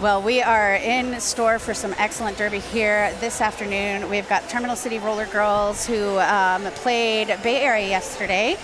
Well, we are in store for some excellent derby here this afternoon. We've got Terminal City Roller Girls who played Bay Area yesterday,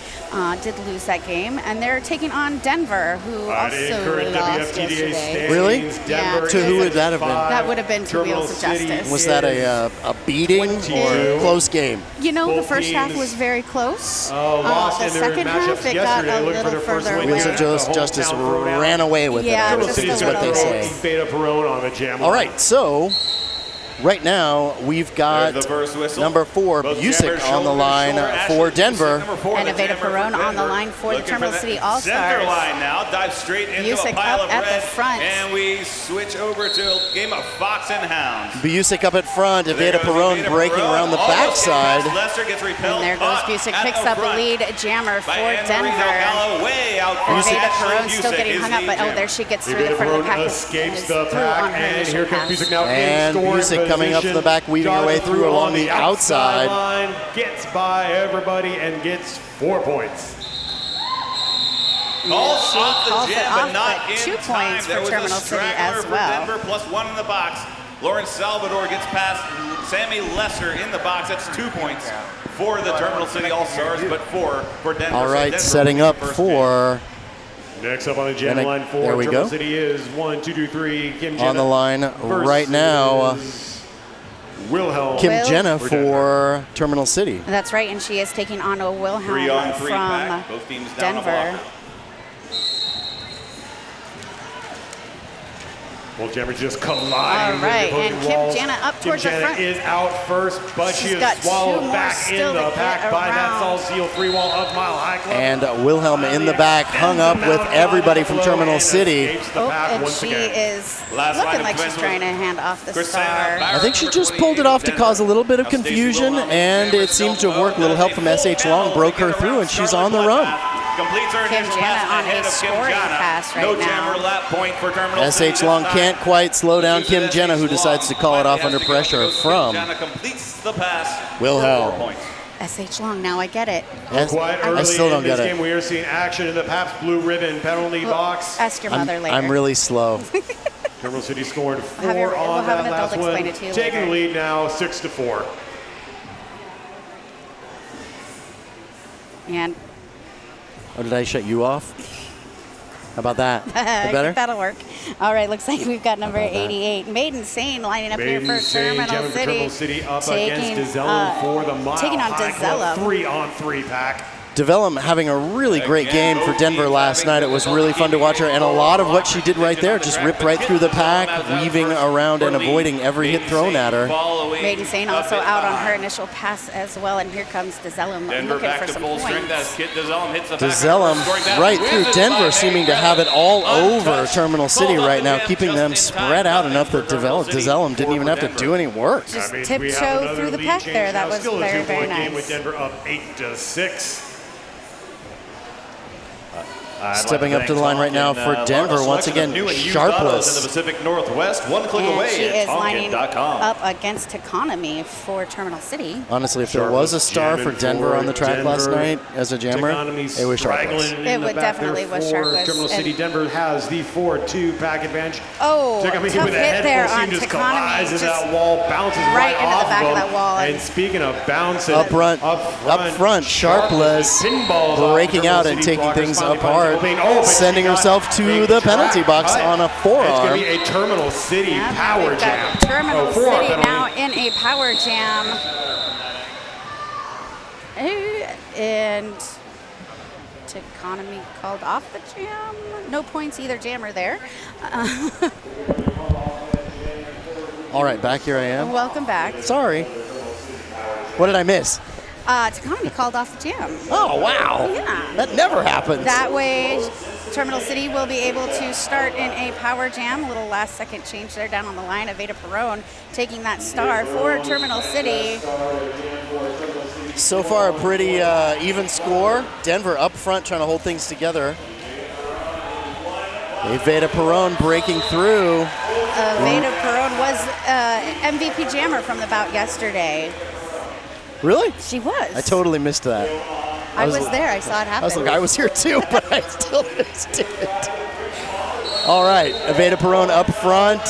did lose that game, and they're taking on Denver, who also lost yesterday. Really? Yeah. To who would that have been? That would have been to Wheels of Justice. Was that a beating or close game? You know, the first half was very close. Lost the in their second half, it got a little further away. Wheels of Justice ran away with Yeah, it, just a is what they little say. bit. All right, so right now we've got number 4, Busick, on the line for Denver. And Aveda Perone on the line for the Terminal City All-Stars. Line now, dive straight into Busick a pile up of at red, the front. and we switch over to a game of Fox and Hounds. Busick up at front, Aveda Perone breaking around the backside. And there goes Busick, picks up the lead jammer for Denver. Aveda Perone still getting hung up, but there she gets through the front of the pack. Escapes the pack, and here comes Busick now. And Busick coming up to the back, weaving her way through along the outside. Line, gets by everybody and gets 4 points. Calls off the calls jam, it but off, not but in 2 time. points There for was Terminal a City straggler as for well. Denver, +1 in the box. Lauren Salvador gets past Sammy Lesser in the box. That's 2 points for the Terminal City All-Stars, but 4 for Denver. All right, Denver setting up for... Next up on the jam line for there we Terminal go. City is 1, 2, 3, Kim Jenna. On the line right now, Kim Jenna for Terminal City. That's right, and she is taking on a Wilhelm 3-on-3 from pack. Both teams down a Denver. block. Well, Jammer just colliding. All right, with the and Kim walls. Jenna up towards the Kim front. Jenna is out first, but she She's is got 2 swallowed more back in still the to pack get by that around. Sol Seal 3 wall of Mile High Club. And Wilhelm in the back, hung up with everybody from Terminal City. And she is looking like she's trying to hand off the star. I think she just pulled it off to cause a little bit of confusion, and it seems to have worked. A little help from SH Long broke her through, and she's on the run. Completes her Kim initial Jenna pass on ahead a of Kim scoring Jenna. pass right No now. jammer lap point for Terminal City SH Long this can't time. quite slow down Kim Jenna, who decides to call it off under pressure from Kim Jenna completes the pass. Wilhelm. 4 points. SH Long, now I get it. Quite early I still don't in this get it. game, we are seeing action in the Pabst Blue Ribbon penalty box. Ask your mother later. I'm really slow. Terminal City scored 4 We'll on have that an adult last one. explain it to you Taking the later. lead now, 6-4. And Oh, did I shut you off? How about that? Better? that'll work. All right, looks like we've got number 88, Maiden Sane, lining up here for Terminal City. Up against DeZellum for the Mile taking on High Club DeZellum. 3-on-3 pack. DeVellum having a really great game for Denver last night. It was really fun to watch her, and a lot of what she did right there, just ripped right through the pack, weaving around and avoiding every hit thrown at her. Maiden Sane also out on her initial pass as well, and here comes DeZellum looking for some points. DeZellum right through Denver, seeming to have it all over Terminal City right now, keeping them spread out enough that DeZellum didn't even have to do any work. Just tiptoe through the pack there. That was very, very Game with nice. Denver up 8-6. Stepping up to the line right now for Denver, once again, Sharpless. In the Pacific Northwest, one click And away she is at lining Tonkin.com. up against Economy for Terminal City. Honestly, if there was a star for Denver on the track last night as a jammer, it was Sharpless. It would definitely was Sharpless. Terminal City, Denver has the 4-2 pack advantage. Oh, Tough tough hit there on just Economy. collides as Just that wall bounces right into the off back of him. that wall. And speaking of bouncing, Up front, Sharpless breaking out and taking things apart, sending herself to the penalty box on a It's forearm. going to be a Terminal City power We've jam. got Terminal forearm City penalty. now in a power jam. And Economy called off the jam. No points either jammer there. All right, back here I am. Welcome back. Sorry. What did I miss? Economy called off the jam. Oh, wow. Yeah. That never happens. That way, Terminal City will be able to start in a power jam. A little last second change there down on the line. Aveda Perone taking that star for Terminal City. So far, a pretty even score. Denver up front trying to hold things together. Aveda Perone breaking through. Aveda Perone was MVP jammer from the bout yesterday. Really? She was. I totally missed that. I was there. I saw it happen. I was here too, but I still missed it. All right, Evita Perron up front.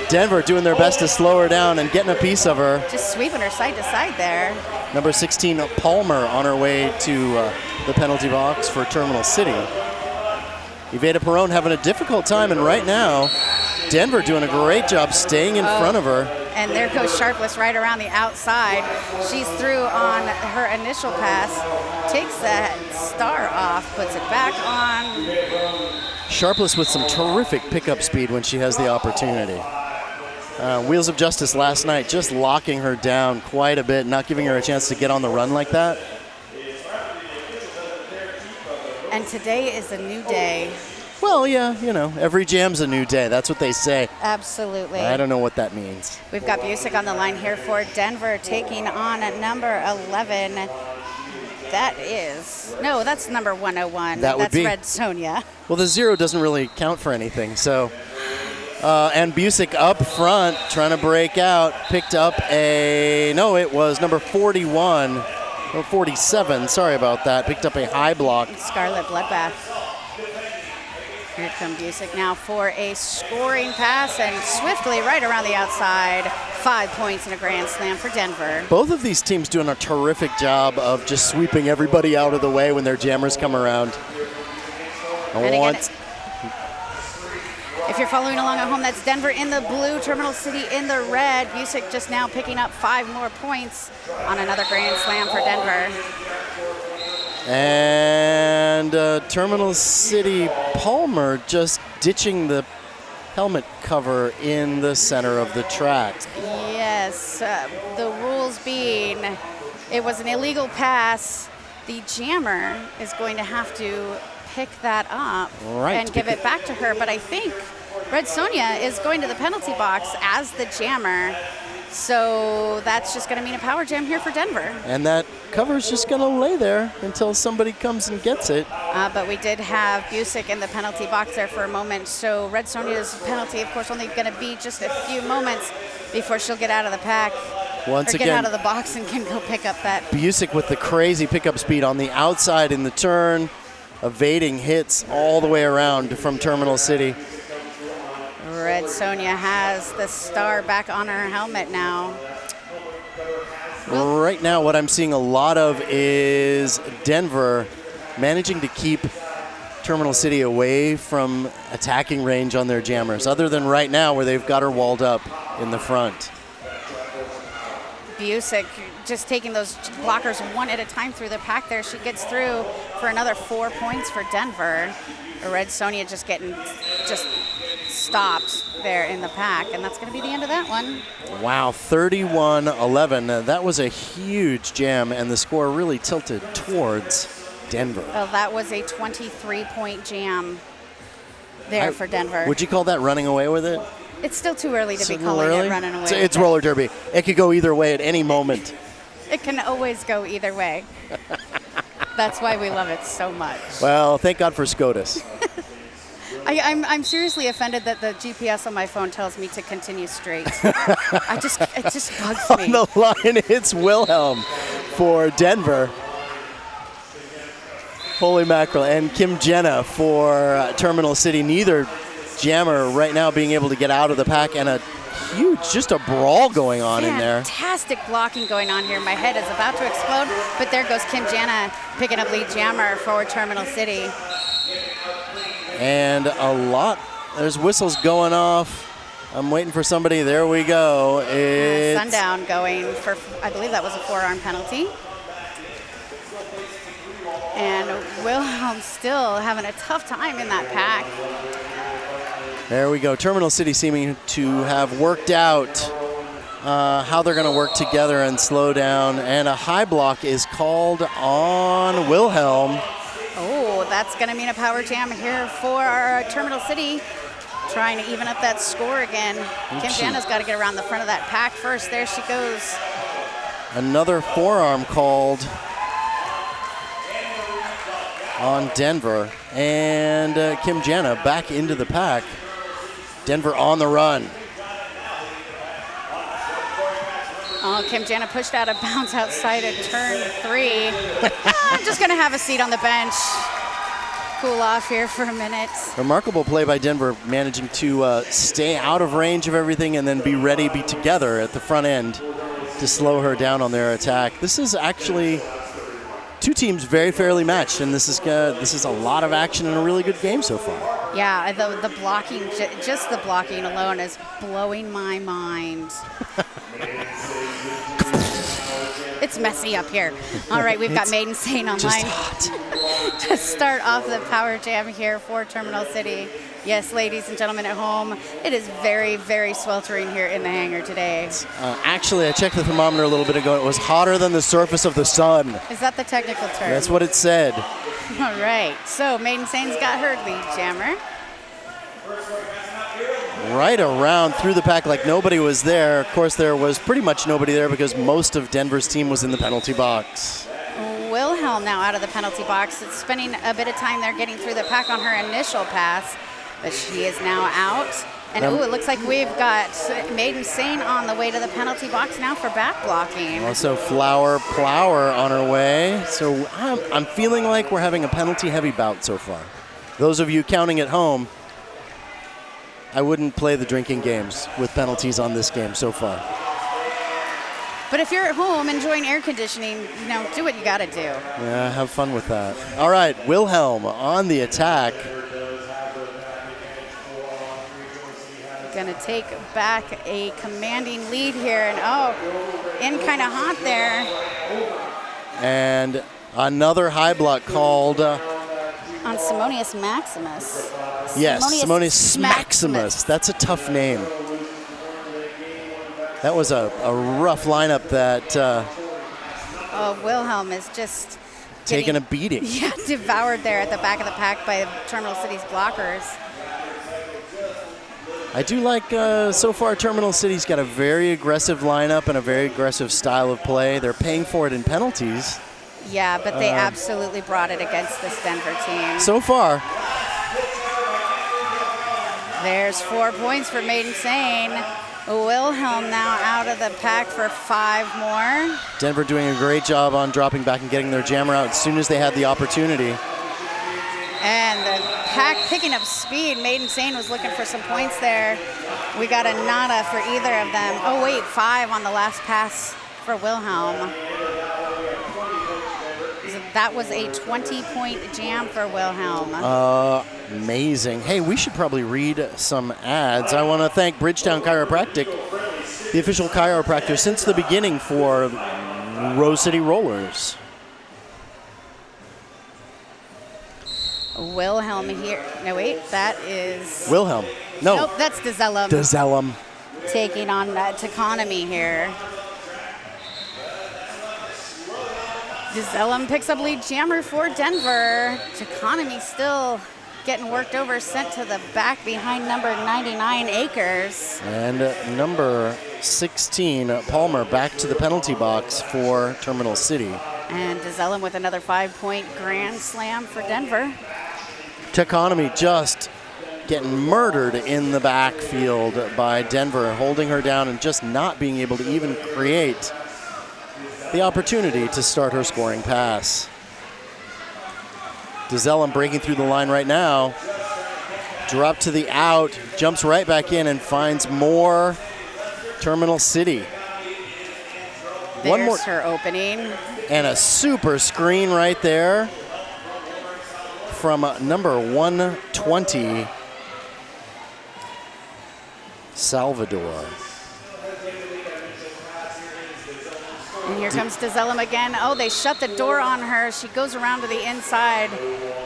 Denver doing their best to slow her down and getting a piece of her. Just sweeping her side to side there. Number 16, Palmer, on her way to the penalty box for Terminal City. Evita Perron having a difficult time, and right now, Denver doing a great job staying in front of her. And there goes Sharpless right around the outside. She's through on her initial pass, takes that star off, puts it back on. Sharpless with some terrific pickup speed when she has the opportunity. Wheels of Justice last night just locking her down quite a bit, not giving her a chance to get on the run like that. And today is a new day. Well, yeah, you know, every jam's a new day. That's what they say. Absolutely. I don't know what that means. We've got Busick on the line here for Denver, taking on number 11. That's number 101. That would be Red Sonja. Well, the 0 doesn't really count for anything, so. And Busick up front, trying to break out, picked up it was number 41, or 47, sorry about that, picked up a high block. Scarlet Bloodbath. Here comes Busick now for a scoring pass, and swiftly right around the outside, 5 points and a grand slam for Denver. Both of these teams doing a terrific job of just sweeping everybody out of the way when their jammers come around. And again, if you're following along at home, that's Denver in the blue, Terminal City in the red. Busick just now picking up 5 more points on another grand slam for Denver. And Terminal City Palmer just ditching the helmet cover in the center of the track. Yes, the rules being it was an illegal pass. The jammer is going to have to pick that up and give it back to her. But I think Red Sonja is going to the penalty box as the jammer. So that's just going to mean a power jam here for Denver. And that cover's just going to lay there until somebody comes and gets it. But we did have Busick in the penalty box there for a moment. So Red Sonja's penalty, of course, only going to be just a few moments before she'll get out of the pack. Get out of the box and can go pick up that. Busick with the crazy pickup speed on the outside in the turn, evading hits all the way around from Terminal City. Red Sonja has the star back on her helmet now. Right now, what I'm seeing a lot of is Denver managing to keep Terminal City away from attacking range on their jammers, other than right now where they've got her walled up in the front. Busick just taking those blockers one at a time through the pack there. She gets through for another 4 points for Denver. Red Sonja just getting stopped there in the pack, and that's going to be the end of that one. Wow, 31-11. That was a huge jam, and the score really tilted towards Denver. Well, that was a 23-point jam there for Denver. Would you call that running away with it? It's still too early to be calling it running away. It's roller derby. It could go either way at any moment. It can always go either way. That's why we love it so much. Well, thank God for SCOTUS. I'm seriously offended that the GPS on my phone tells me to continue straight. It just bugs me. On the line, it's Wilhelm for Denver. Holy mackerel. And Kim Jenna for Terminal City. Neither jammer right now being able to get out of the pack, and a huge, just a brawl going on in there. Fantastic blocking going on here. My head is about to explode, but there goes Kim Jenna picking up lead jammer for Terminal City. And there's whistles going off. I'm waiting for somebody. There we go. It's Sundown going for, I believe that was a forearm penalty. And Wilhelm still having a tough time in that pack. There we go. Terminal City seeming to have worked out how they're going to work together and slow down. And a high block is called on Wilhelm. Oh, that's going to mean a power jam here for Terminal City. Trying to even up that score again. Kim Jenna's got to get around the front of that pack first. There she goes. Another forearm called on Denver. And Kim Jenna back into the pack. Denver on the run. Oh, Kim Jenna pushed out of bounds outside of turn 3. I'm just going to have a seat on the bench. cool off here for a minute. Remarkable play by Denver, managing to stay out of range of everything and then be together at the front end to slow her down on their attack. This is actually two teams very fairly matched, and this is a lot of action and a really good game so far. Yeah, the blocking, just the blocking alone is blowing my mind. It's messy up here. All right, we've got Maiden Sane online to start off the power jam here for Terminal City. Yes, ladies and gentlemen at home, it is very, very sweltering here in the hangar today. Actually, I checked the thermometer a little bit ago. It was hotter than the surface of the sun. Is that the technical term? That's what it said. All right, so Maiden Sane's got her lead jammer. Right around through the pack like nobody was there. Of course, there was pretty much nobody there because most of Denver's team was in the penalty box. Wilhelm now out of the penalty box. It's spending a bit of time there getting through the pack on her initial pass, but she is now out. And it looks like we've got Maiden Sane on the way to the penalty box now for back blocking. Also Flower Plower on her way. So I'm feeling like we're having a penalty-heavy bout so far. Those of you counting at home, I wouldn't play the drinking games with penalties on this game so far. But if you're at home enjoying air conditioning, do what you got to do. Yeah, have fun with that. All right, Wilhelm on the attack. Going to take back a commanding lead here, and in kind of hot there. And another high block called on Simonius Maximus. Yes, Simonius Maximus. That's a tough name. That was a rough lineup that Wilhelm is just taking a beating. Yeah, devoured there at the back of the pack by Terminal City's blockers. I do like, so far, Terminal City's got a very aggressive lineup and a very aggressive style of play. They're paying for it in penalties. Yeah, but they absolutely brought it against this Denver team. So far. There's 4 points for Maiden Sane. Wilhelm now out of the pack for 5 more. Denver doing a great job on dropping back and getting their jammer out as soon as they had the opportunity. And the pack picking up speed. Maiden Sane was looking for some points there. We got a nada for either of them. Oh wait, 5 on the last pass for Wilhelm. That was a 20-point jam for Wilhelm. Amazing. Hey, we should probably read some ads. I want to thank Bridgetown Chiropractic, the official chiropractor since the beginning for Rose City Rollers. Wilhelm here. No, wait, that is... Wilhelm. No. Nope, that's DeZellum. DeZellum. Taking on Takanami here. DeZellum picks up lead jammer for Denver. Takanami still getting worked over, sent to the back behind number 99, Akers. And number 16, Palmer, back to the penalty box for Terminal City. And DeZellum with another 5-point grand slam for Denver. Takanami just getting murdered in the backfield by Denver, holding her down and just not being able to even create the opportunity to start her scoring pass. DeZellum breaking through the line right now. Drop to the out, jumps right back in and finds more Terminal City. There's one more, her opening. And a super screen right there from number 120, Salvador. And here comes DeZellum again. Oh, they shut the door on her. She goes around to the inside,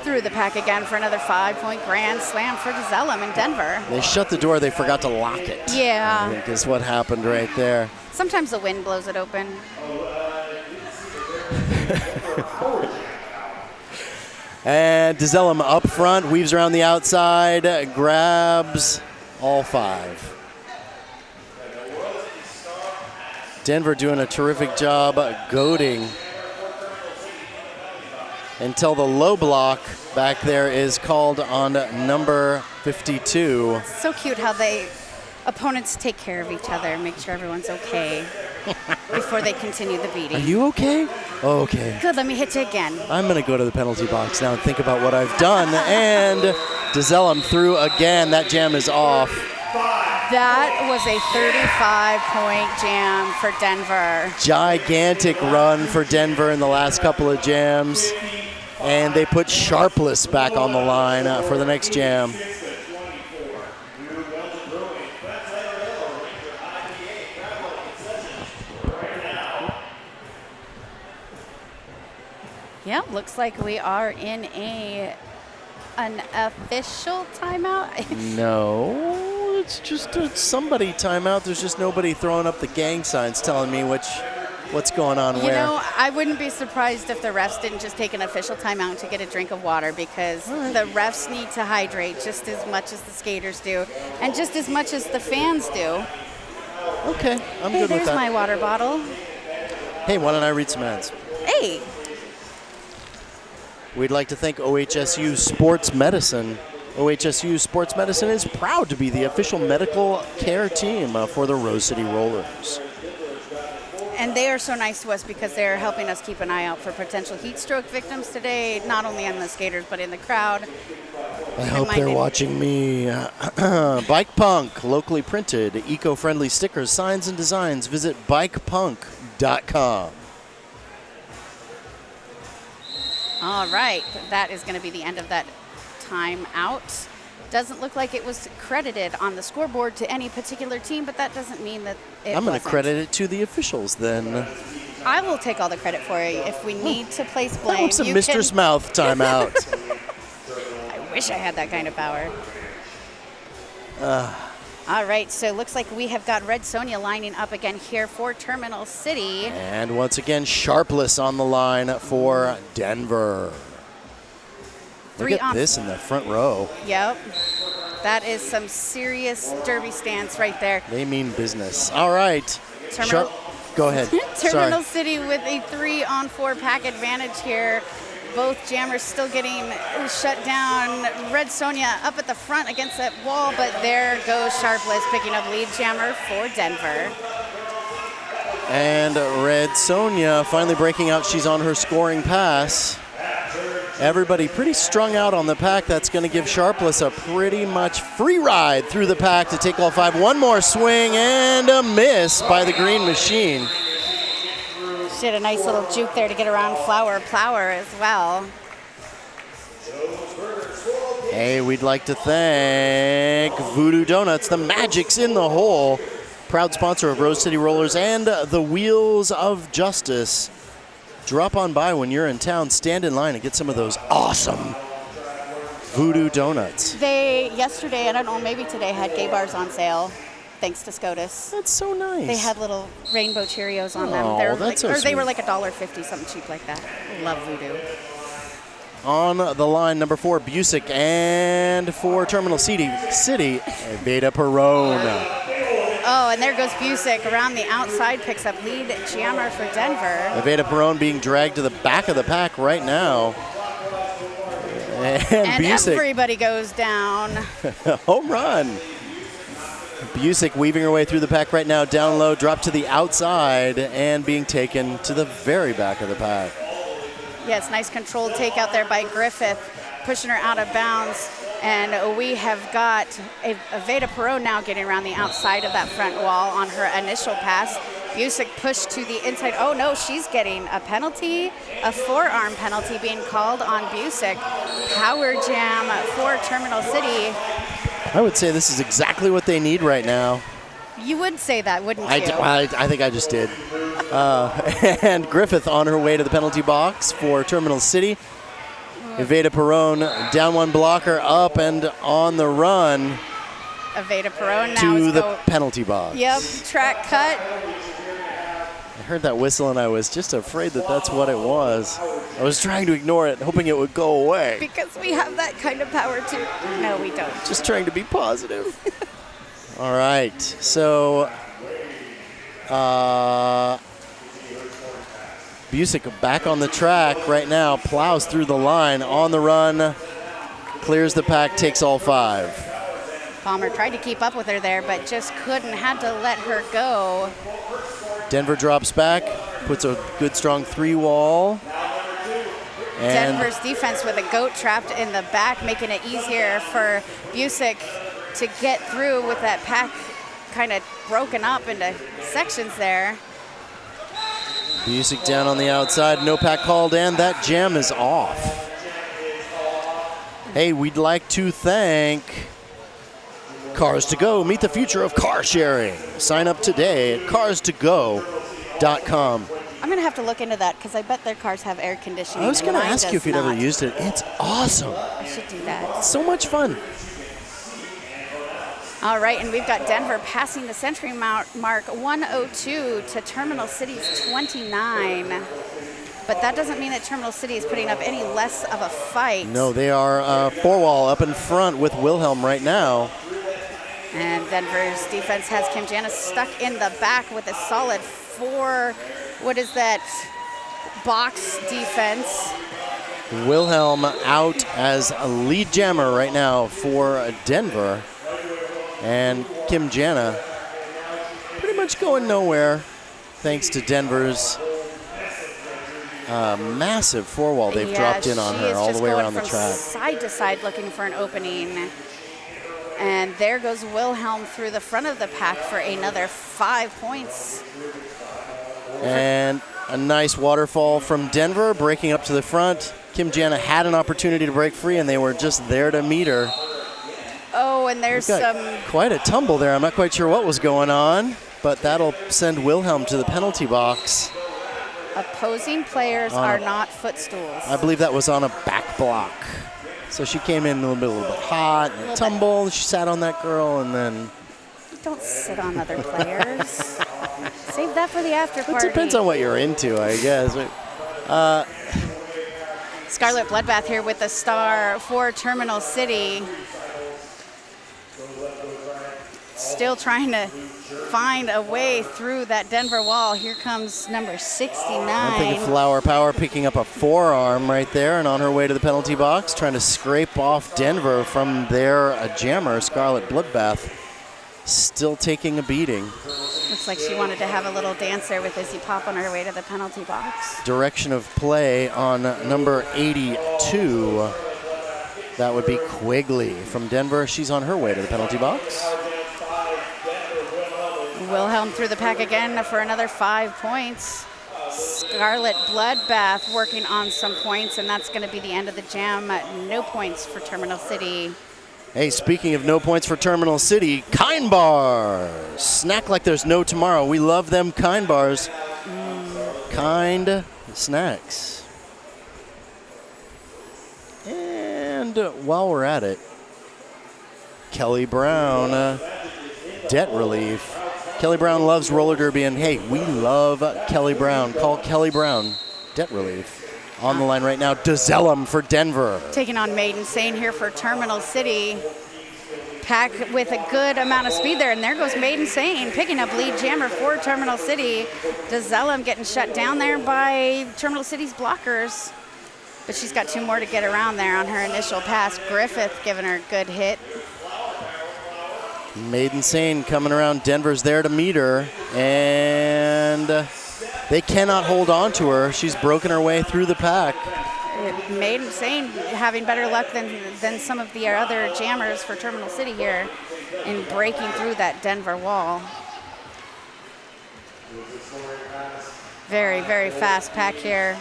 through the pack again for another 5-point grand slam for DeZellum in Denver. They shut the door. They forgot to lock it. Yeah. I think is what happened right there. Sometimes the wind blows it open. And DeZellum up front, weaves around the outside, grabs all 5. Denver doing a terrific job goading until the low block back there is called on number 52. So cute how they opponents take care of each other, make sure everyone's okay before they continue the beating. Are you okay? Okay. Good, let me hit you again. I'm going to go to the penalty box now and think about what I've done. And DeZellem through again. That jam is off. That was a 35-point jam for Denver. Gigantic run for Denver in the last couple of jams. And they put Sharpless back on the line for the next jam. Yeah, looks like we are in an official timeout. No, it's just a somebody timeout. There's just nobody throwing up the gang signs telling me what's going on You where. know, I wouldn't be surprised if the refs didn't just take an official timeout to get a drink of water, because the refs need to hydrate just as much as the skaters do and just as much as the fans do. Okay, I'm Hey, good with there's that. my water bottle. Hey, why don't I read some ads? Hey. We'd like to thank OHSU Sports Medicine. OHSU Sports Medicine is proud to be the official medical care team for the Rose City Rollers. And they are so nice to us because they're helping us keep an eye out for potential heat stroke victims today, not only in the skaters, but in the crowd. I hope they're watching me. Bike Punk, locally printed, eco-friendly stickers, signs, and designs. Visit bikepunk.com. All right, that is going to be the end of that timeout. Doesn't look like it was credited on the scoreboard to any particular team, but that doesn't mean that it I'm going to wasn't. credit it to the officials then. I will take all the credit for it. If we need to place blame, That was a you Mistress can. Mouth timeout. I wish I had that kind of power. All right, so it looks like we have got Red Sonja lining up again here for Terminal City. And once again, Sharpless on the line for Denver. Look at this in the front row. Yep. That is some serious derby stance right there. They mean business. All right. Terminal- Go ahead. Terminal Sorry. City with a 3-on-4 pack advantage here. Both jammers still getting shut down. Red Sonja up at the front against that wall, but there goes Sharpless picking up lead jammer for Denver. And Red Sonja finally breaking out. She's on her scoring pass. Everybody pretty strung out on the pack. That's going to give Sharpless a pretty much free ride through the pack to take all five. One more swing and a miss by the Green Machine. She had a nice little juke there to get around Flower Plower as well. Hey, we'd like to thank Voodoo Donuts, the Magic's in the Hole, proud sponsor of Rose City Rollers and the Wheels of Justice. Drop on by when you're in town, stand in line and get some of those awesome Voodoo Donuts. They, yesterday, I don't know, maybe today, had gay bars on sale, thanks to SCOTUS. That's so nice. They had little rainbow Cheerios on them. Oh, They're that's like, so or they were sweet. like $1.50, something cheap like that. Love Voodoo. On the line, number 4, Busick, and for Terminal City, Veda Perone. Oh, and there goes Busick around the outside, picks up lead jammer for Denver. Veda Perone being dragged to the back of the pack right now. And Busick, everybody goes down. home run. Busick weaving her way through the pack right now, down low, drop to the outside, and being taken to the very back of the pack. Yes, nice controlled takeout there by Griffith, pushing her out of bounds. And we have got a Veda Perot now getting around the outside of that front wall on her initial pass. Busick pushed to the inside. Oh no, she's getting a penalty, a forearm penalty being called on Busick. Power jam for Terminal City. I would say this is exactly what they need right now. You would say that, wouldn't you? I think I just did. And Griffith on her way to the penalty box for Terminal City. Veda Perone down one blocker, up and on the run Veda Perot now to is the penalty box. Yep, track cut. I heard that whistle and I was just afraid that that's what it was. I was trying to ignore it, hoping it would go away. Because we have that kind of power too. No, we don't. Just trying to be positive. All right, so Busick back on the track right now, plows through the line, on the run, clears the pack, takes all five. Palmer tried to keep up with her there, but just couldn't, had to let her go. Denver drops back, puts a good strong 3-wall. And Denver's defense with a goat trapped in the back, making it easier for Busick to get through with that pack kind of broken up into sections there. Busick down on the outside, no pack called, and that jam is off. Hey, we'd like to thank Cars to Go. Meet the future of car sharing. Sign up today at carstogo.com. I'm going to have to look into that because I bet their cars have air conditioning. I was going to ask you if you'd ever not. used it. It's awesome. I should do that. So much fun. All right, and we've got Denver passing the century mark 102 to Terminal City's 29. But that doesn't mean that Terminal City is putting up any less of a fight. No, they are 4-wall up in front with Wilhelm right now. And Denver's defense has Kim Janis stuck in the back with a solid 4, what is that, box defense. Wilhelm out as a lead jammer right now for Denver. And Kim Jana pretty much going nowhere thanks to Denver's massive 4-wall they've dropped in on her all the way around the track. Side to side looking for an opening. And there goes Wilhelm through the front of the pack for another 5 points. And a nice waterfall from Denver, breaking up to the front. Kim Jana had an opportunity to break free, and they were just there to meet her. Oh, and there's quite a tumble there. I'm not quite sure what was going on, but that'll send Wilhelm to the penalty box. Opposing players are not footstools. I believe that was on a back block. So she came in a little bit hot, and tumbled. She sat on that girl, and then... Don't sit on other players. Save that for the after party. It depends on what you're into, I guess. Scarlet Bloodbath here with the star for Terminal City. Still trying to find a way through that Denver wall. Here comes number 69. I'm thinking Flower Power picking up a forearm right there and on her way to the penalty box, trying to scrape off Denver from their jammer, Scarlet Bloodbath. Still taking a beating. Looks like she wanted to have a little dance there with Izzy Pop on her way to the penalty box. Direction of play on number 82. That would be Quigley from Denver. She's on her way to the penalty box. Wilhelm through the pack again for another 5 points. Scarlet Bloodbath working on some points, and that's going to be the end of the jam. No points for Terminal City. Hey, speaking of no points for Terminal City, Kind Bars. Snack like there's no tomorrow. We love them Kind Bars. Kind snacks. And while we're at it, Kelly Brown, debt relief. Kelly Brown loves roller derby, and hey, we love Kelly Brown. Call Kelly Brown, debt relief. On the line right now, DeZellum for Denver. Taking on Maiden Sane here for Terminal City. Pack with a good amount of speed there, and there goes Maiden Sane picking up lead jammer for Terminal City. DeZellum getting shut down there by Terminal City's blockers. But she's got 2 more to get around there on her initial pass. Griffith giving her a good hit. Maiden Sane coming around. Denver's there to meet her, and they cannot hold on to her. She's broken her way through the pack. Maiden Sane having better luck than some of the other jammers for Terminal City here in breaking through that Denver wall. Very, very fast pack here.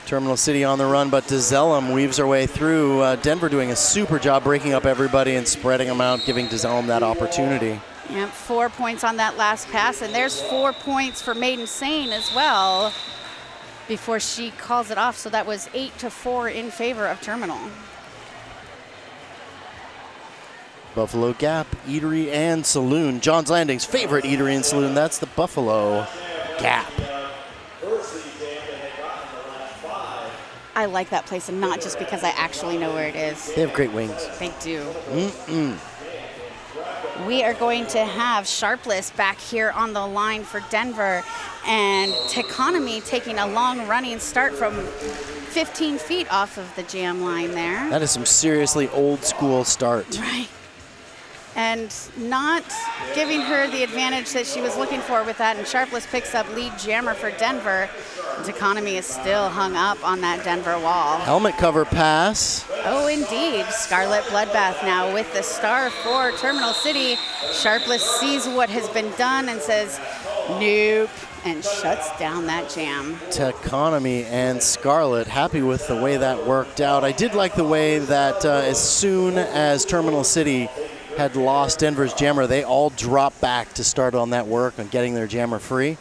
Terminal City on the run, but DeZellum weaves her way through. Denver doing a super job breaking up everybody and spreading them out, giving DeZellum that opportunity. Yep, 4 points on that last pass, and there's 4 points for Maiden Sane as well before she calls it off. So that was 8-4 in favor of Terminal. Buffalo Gap Eatery and Saloon, John's Landing's favorite eatery and saloon. That's the Buffalo Gap. I like that place, and not just because I actually know where it is. They have great wings. They do. We are going to have Sharpless back here on the line for Denver, and Teconomy taking a long running start from 15 feet off of the jam line there. That is some seriously old school start. Right. And not giving her the advantage that she was looking for with that. And Sharpless picks up lead jammer for Denver. Economy is still hung up on that Denver wall. Helmet cover pass. Oh, indeed. Scarlet Bloodbath now with the star for Terminal City. Sharpless sees what has been done and says, nope, and shuts down that jam. Techonomy and Scarlet happy with the way that worked out. I did like the way that as soon as Terminal City had lost Denver's jammer, they all dropped back to start on that work on getting their jammer free.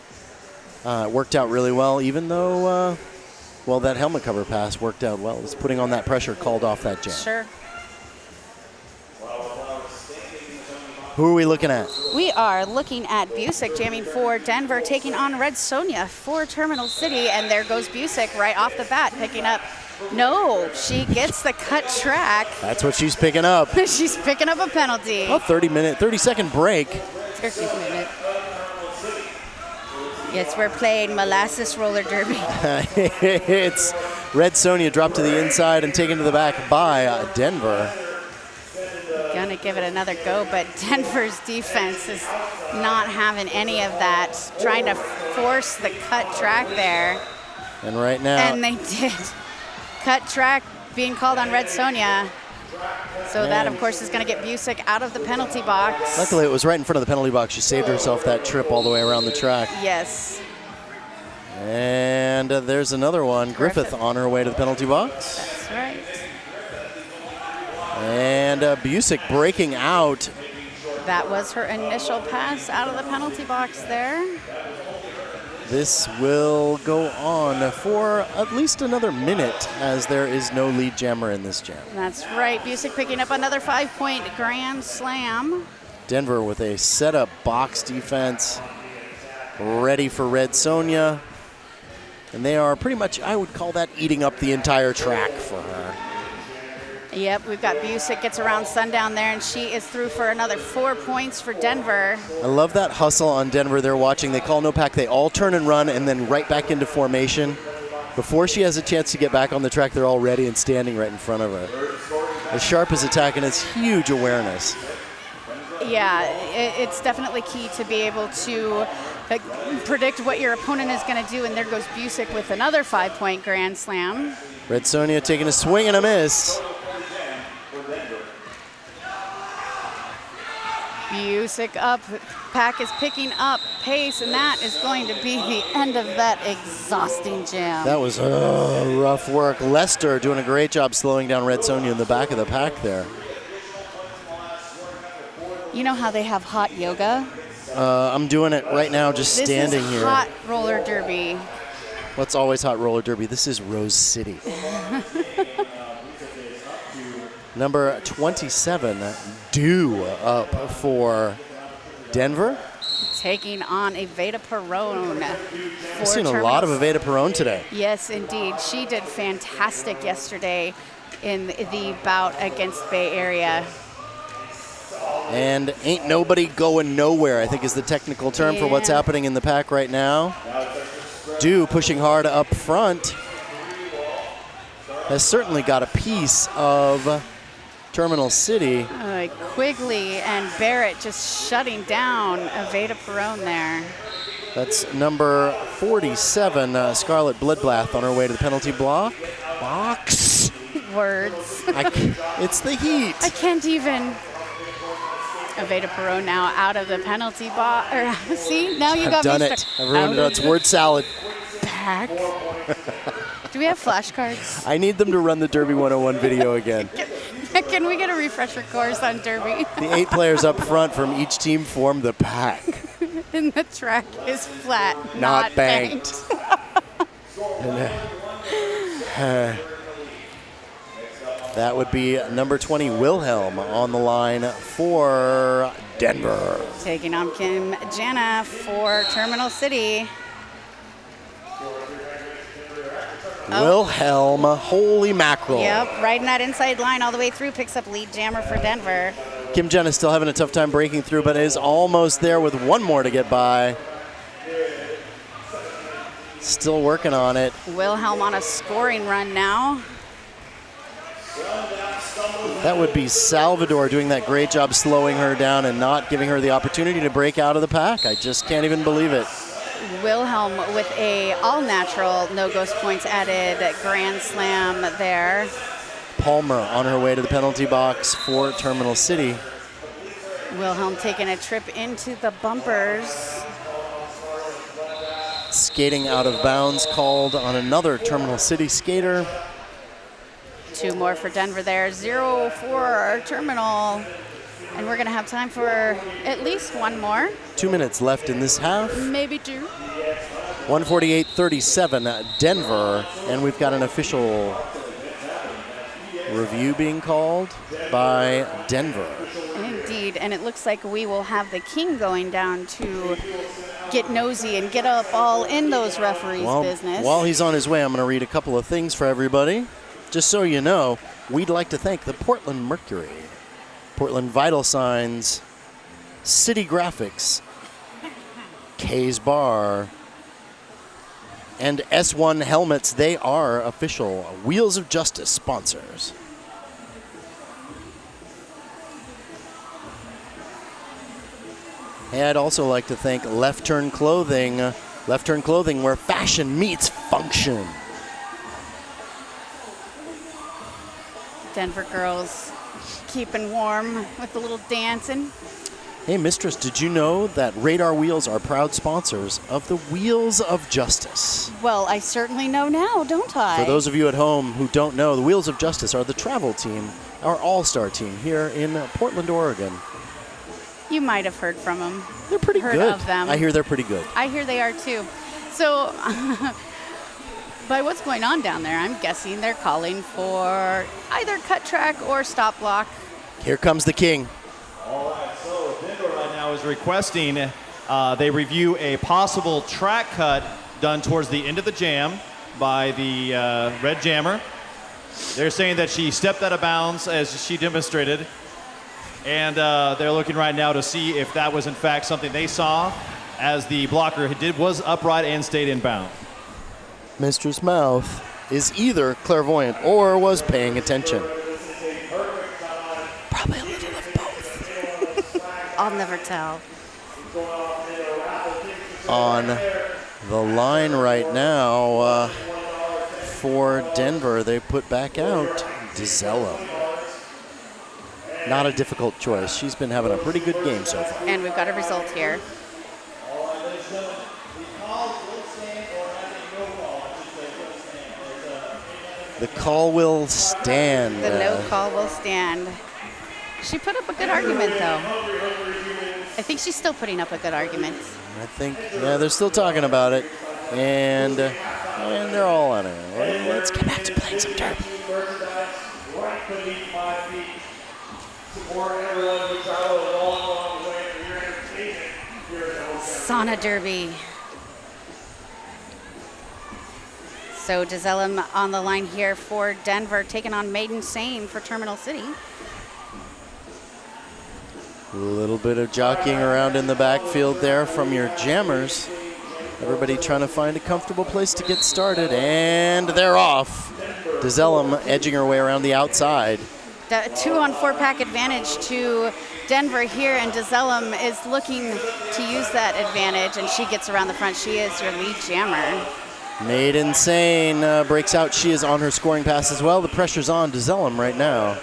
It worked out really well, even though, well, that helmet cover pass worked out well. It was putting on that pressure, called off that jam. Sure. Who are we looking at? We are looking at Busick jamming for Denver, taking on Red Sonja for Terminal City, and there goes Busick right off the bat, picking up. No, she gets the cut track. That's what she's picking up. She's picking up a penalty. A 30-second break. 30 minute. Yes, we're playing Molasses Roller Derby. It's Red Sonja dropped to the inside and taken to the back by Denver. Gonna give it another go, but Denver's defense is not having any of that. Trying to force the cut track there. And right now. And they did. Cut track being called on Red Sonja. So that, of course, is going to get Busick out of the penalty box. Luckily, it was right in front of the penalty box. She saved herself that trip all the way around the track. Yes. And there's another one. Griffith on her way to the penalty box. That's right. And Busick breaking out. That was her initial pass out of the penalty box there. This will go on for at least another minute as there is no lead jammer in this jam. That's right. Busick picking up another 5-point grand slam. Denver with a setup box defense ready for Red Sonja. And they are pretty much, I would call that eating up the entire track for her. Yep, we've got Busick gets around Sundown there, and she is through for another 4 points for Denver. I love that hustle on Denver. They're watching. They call no pack. They all turn and run and then right back into formation. Before she has a chance to get back on the track, they're all ready and standing right in front of her. As Sharp is attacking, it's huge awareness. Yeah, it's definitely key to be able to predict what your opponent is going to do, and there goes Busick with another 5-point grand slam. Red Sonja taking a swing and a miss. Busick up, pack is picking up pace, and that is going to be the end of that exhausting jam. That was rough work. Lester doing a great job slowing down Red Sonja in the back of the pack there. You know how they have hot yoga? I'm doing it right now, just standing This is here. hot roller derby. What's always hot roller derby? This is Rose City. Number 27, due up for Denver. Taking on Evita Perone. I've seen a lot of Evita Perone today. Yes, indeed. She did fantastic yesterday in the bout against Bay Area. And ain't nobody going nowhere, I think is the technical term for what's happening in the pack right now. Dew pushing hard up front has certainly got a piece of Terminal City. Quigley and Barrett just shutting down Evita Perone there. That's number 47, Scarlet Bloodbath on her way to the penalty box. Words. It's the heat. I can't even. Evita Perone now out of the penalty box. See, now you got me. I've done it. I've ruined it. It's word salad. Back. Do we have flashcards? I need them to run the Derby 101 video again. Can we get a refresher course on Derby? The 8 players up front from each team form the pack. And the track is flat, not banked. That would be number 20, Wilhelm, on the line for Denver. Taking on Kim Jana for Terminal City. Wilhelm, holy mackerel. Yep, riding that inside line all the way through, picks up lead jammer for Denver. Kim Jenna still having a tough time breaking through, but is almost there with one more to get by. Still working on it. Wilhelm on a scoring run now. That would be Salvador doing that great job slowing her down and not giving her the opportunity to break out of the pack. I just can't even believe it. Wilhelm with a all-natural, no ghost points added grand slam there. Palmer on her way to the penalty box for Terminal City. Wilhelm taking a trip into the bumpers. Skating out of bounds called on another Terminal City skater. 2 more for Denver there. 0 for our Terminal. And we're going to have time for at least 1 more. 2 minutes left in this half. Maybe 2. 148-37 Denver. And we've got an official review being called by Denver. Indeed. And it looks like we will have the king going down to get nosy and get up all in those referees' business. While he's on his way, I'm going to read a couple of things for everybody. Just so you know, we'd like to thank the Portland Mercury, Portland Vital Signs, City Graphics, K's Bar, and S1 Helmets. They are official Wheels of Justice sponsors. And I'd also like to thank Left Turn Clothing. Left Turn Clothing, where fashion meets function. Denver girls keeping warm with a little dancing. Hey, Mistress, did you know that Radar Wheels are proud sponsors of the Wheels of Justice? Well, I certainly know now, don't I? For those of you at home who don't know, the Wheels of Justice are the travel team, our all-star team here in Portland, Oregon. You might have heard from them. They're pretty heard good. Of them. I hear they're pretty good. I hear they are too. So, by what's going on down there, I'm guessing they're calling for either cut track or stop block. Here comes the king. All right, so Denver right now is requesting they review a possible track cut done towards the end of the jam by the red jammer. They're saying that she stepped out of bounds as she demonstrated, and they're looking right now to see if that was in fact something they saw, as the blocker was upright and stayed in bounds. Mistress Mouth is either clairvoyant or was paying attention. Probably a little of both. I'll never tell. On the line right now for Denver, they put back out DeZello. Not a difficult choice. She's been having a pretty good game so far. And we've got a result here. The call will stand. The no call will stand. She put up a good argument, though. I think she's still putting up a good argument. I think, yeah, they're still talking about it. And they're all on it. Let's get back to playing some derby. Sauna Derby. So DeZellem on the line here for Denver, taking on Maiden Sane for Terminal City. A little bit of jockeying around in the backfield there from your jammers. Everybody trying to find a comfortable place to get started, and they're off. DeZellem edging her way around the outside. The 2-on-4 pack advantage to Denver here, and DeZellem is looking to use that advantage, and she gets around the front. She is your lead jammer. Maiden Sane breaks out. She is on her scoring pass as well. The pressure's on DeZellem right now.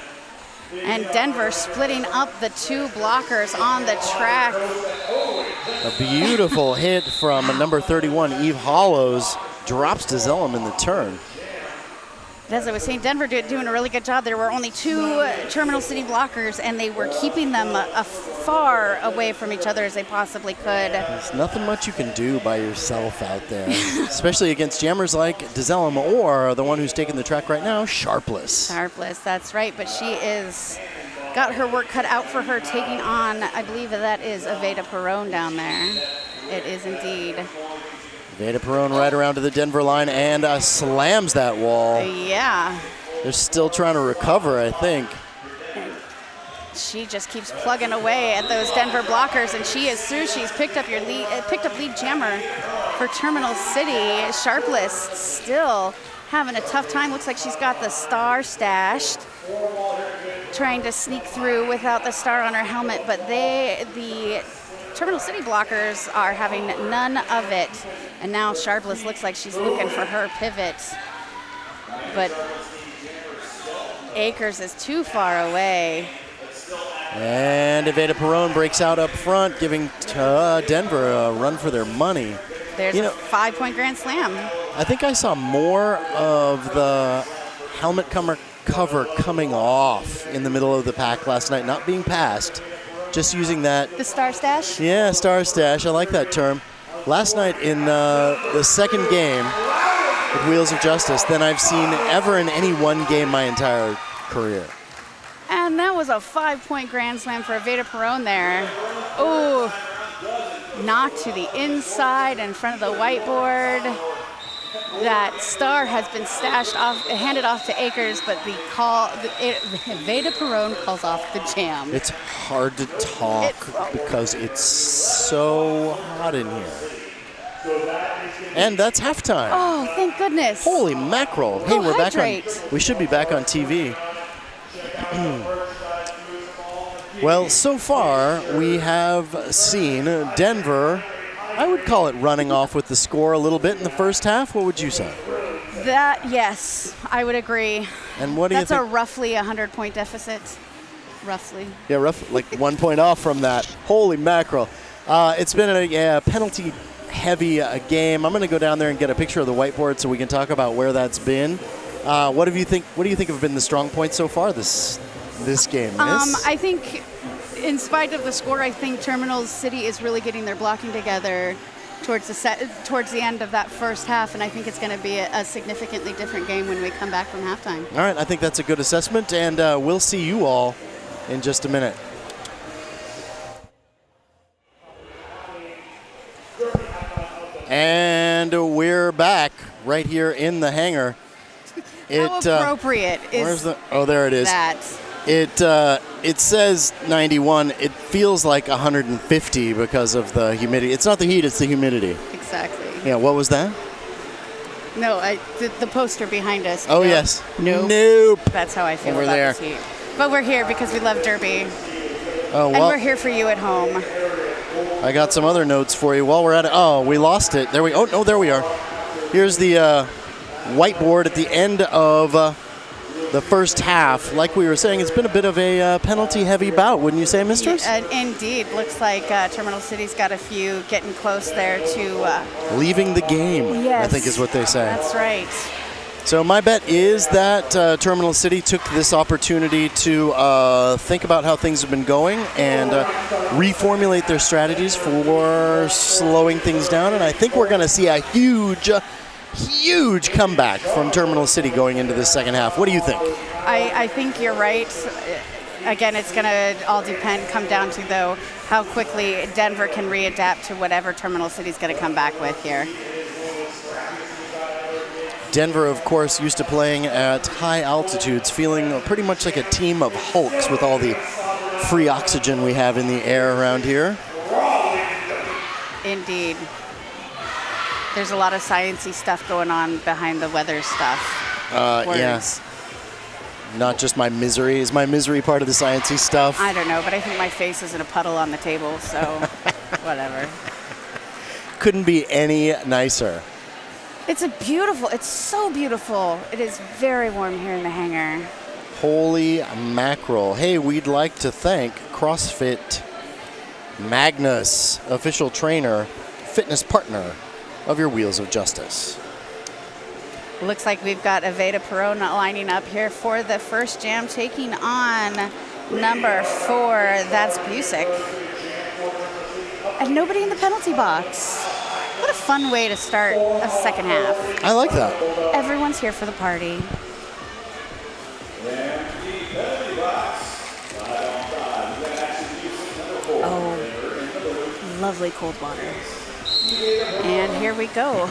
And Denver splitting up the 2 blockers on the track. A beautiful hit from number 31, Eve Hollows, drops DeZellem in the turn. As I was saying, Denver doing a really good job. There were only 2 Terminal City blockers, and they were keeping them far away from each other as they possibly could. There's nothing much you can do by yourself out there, especially against jammers like DeZellem or the one who's taking the track right now, Sharpless. Sharpless, that's right, but she is got her work cut out for her, taking on, I believe that is Aveda Perone down there. It is indeed. Veda Perone right around to the Denver line and slams that wall. Yeah. They're still trying to recover, I think. She just keeps plugging away at those Denver blockers, and she is through. She's picked up lead jammer for Terminal City. Sharpless still having a tough time. Looks like she's got the star stashed, trying to sneak through without the star on her helmet, but the Terminal City blockers are having none of it. And now Sharpless looks like she's looking for her pivot, but Akers is too far away. And Evita Perron breaks out up front, giving Denver a run for their money. There's a 5-point grand slam. I think I saw more of the helmet cover coming off in the middle of the pack last night, not being passed, just using that. The star stash? Yeah, star stash. I like that term. Last night in the second game with Wheels of Justice than I've seen ever in any one game my entire career. And that was a 5-point grand slam for Evita Perron there. Oh, knocked to the inside in front of the whiteboard. That star has been handed off to Akers, but Evita Perron calls off the jam. It's hard to talk because it's so hot in here. And that's halftime. Oh, thank goodness. Holy mackerel. Hey, we're back on. We should be back on TV. Well, so far we have seen Denver, I would call it running off with the score a little bit in the first half. What would you say? Yes, I would agree. And what do you think? That's a roughly 100-point deficit. Roughly. Yeah, like 1 point off from that. Holy mackerel. It's been a penalty-heavy game. I'm going to go down there and get a picture of the whiteboard so we can talk about where that's been. What do you think have been the strong points so far this game, Miss? I think, in spite of the score, I think Terminal City is really getting their blocking together towards the end of that first half, and I think it's going to be a significantly different game when we come back from halftime. All right, I think that's a good assessment, and we'll see you all in just a minute. And we're back right here in the hangar. How appropriate is there it is. That? It says 91. It feels like 150 because of the humidity. It's not the heat, it's the humidity. Exactly. Yeah, what was that? No, the poster behind us. Oh, yes. Nope. That's how I feel Over about there. this heat. But we're here because we love Derby. Oh, well. And we're here for you at home. I got some other notes for you while we're at it. Oh, we lost it. There we are. Here's the whiteboard at the end of the first half. Like we were saying, it's been a bit of a penalty-heavy bout, wouldn't you say, mistress? Indeed. Looks like Terminal City's got a few getting close there to... leaving the game, yes, I think is what they say. That's right. So my bet is that Terminal City took this opportunity to think about how things have been going and reformulate their strategies for slowing things down. And I think we're going to see a huge comeback from Terminal City going into the second half. What do you think? I think you're right. Again, it's going to all come down to, though, how quickly Denver can readapt to whatever Terminal City's going to come back with here. Denver, of course, used to playing at high altitudes, feeling pretty much like a team of Hulks with all the free oxygen we have in the air around here. Indeed. There's a lot of sciencey stuff going on behind the weather stuff. Yes. Not just my misery. Is my misery part of the sciencey stuff? I don't know, but I think my face is in a puddle on the table, so whatever. Couldn't be any nicer. It's so beautiful. It is very warm here in the hangar. Holy mackerel. Hey, we'd like to thank CrossFit Magnus, official trainer, fitness partner of your Wheels of Justice. Looks like we've got Evita Perron lining up here for the first jam, taking on number 4, that's Busick. And nobody in the penalty box. What a fun way to start a second half. I like that. Everyone's here for the party. Oh, lovely cold water. And here we go.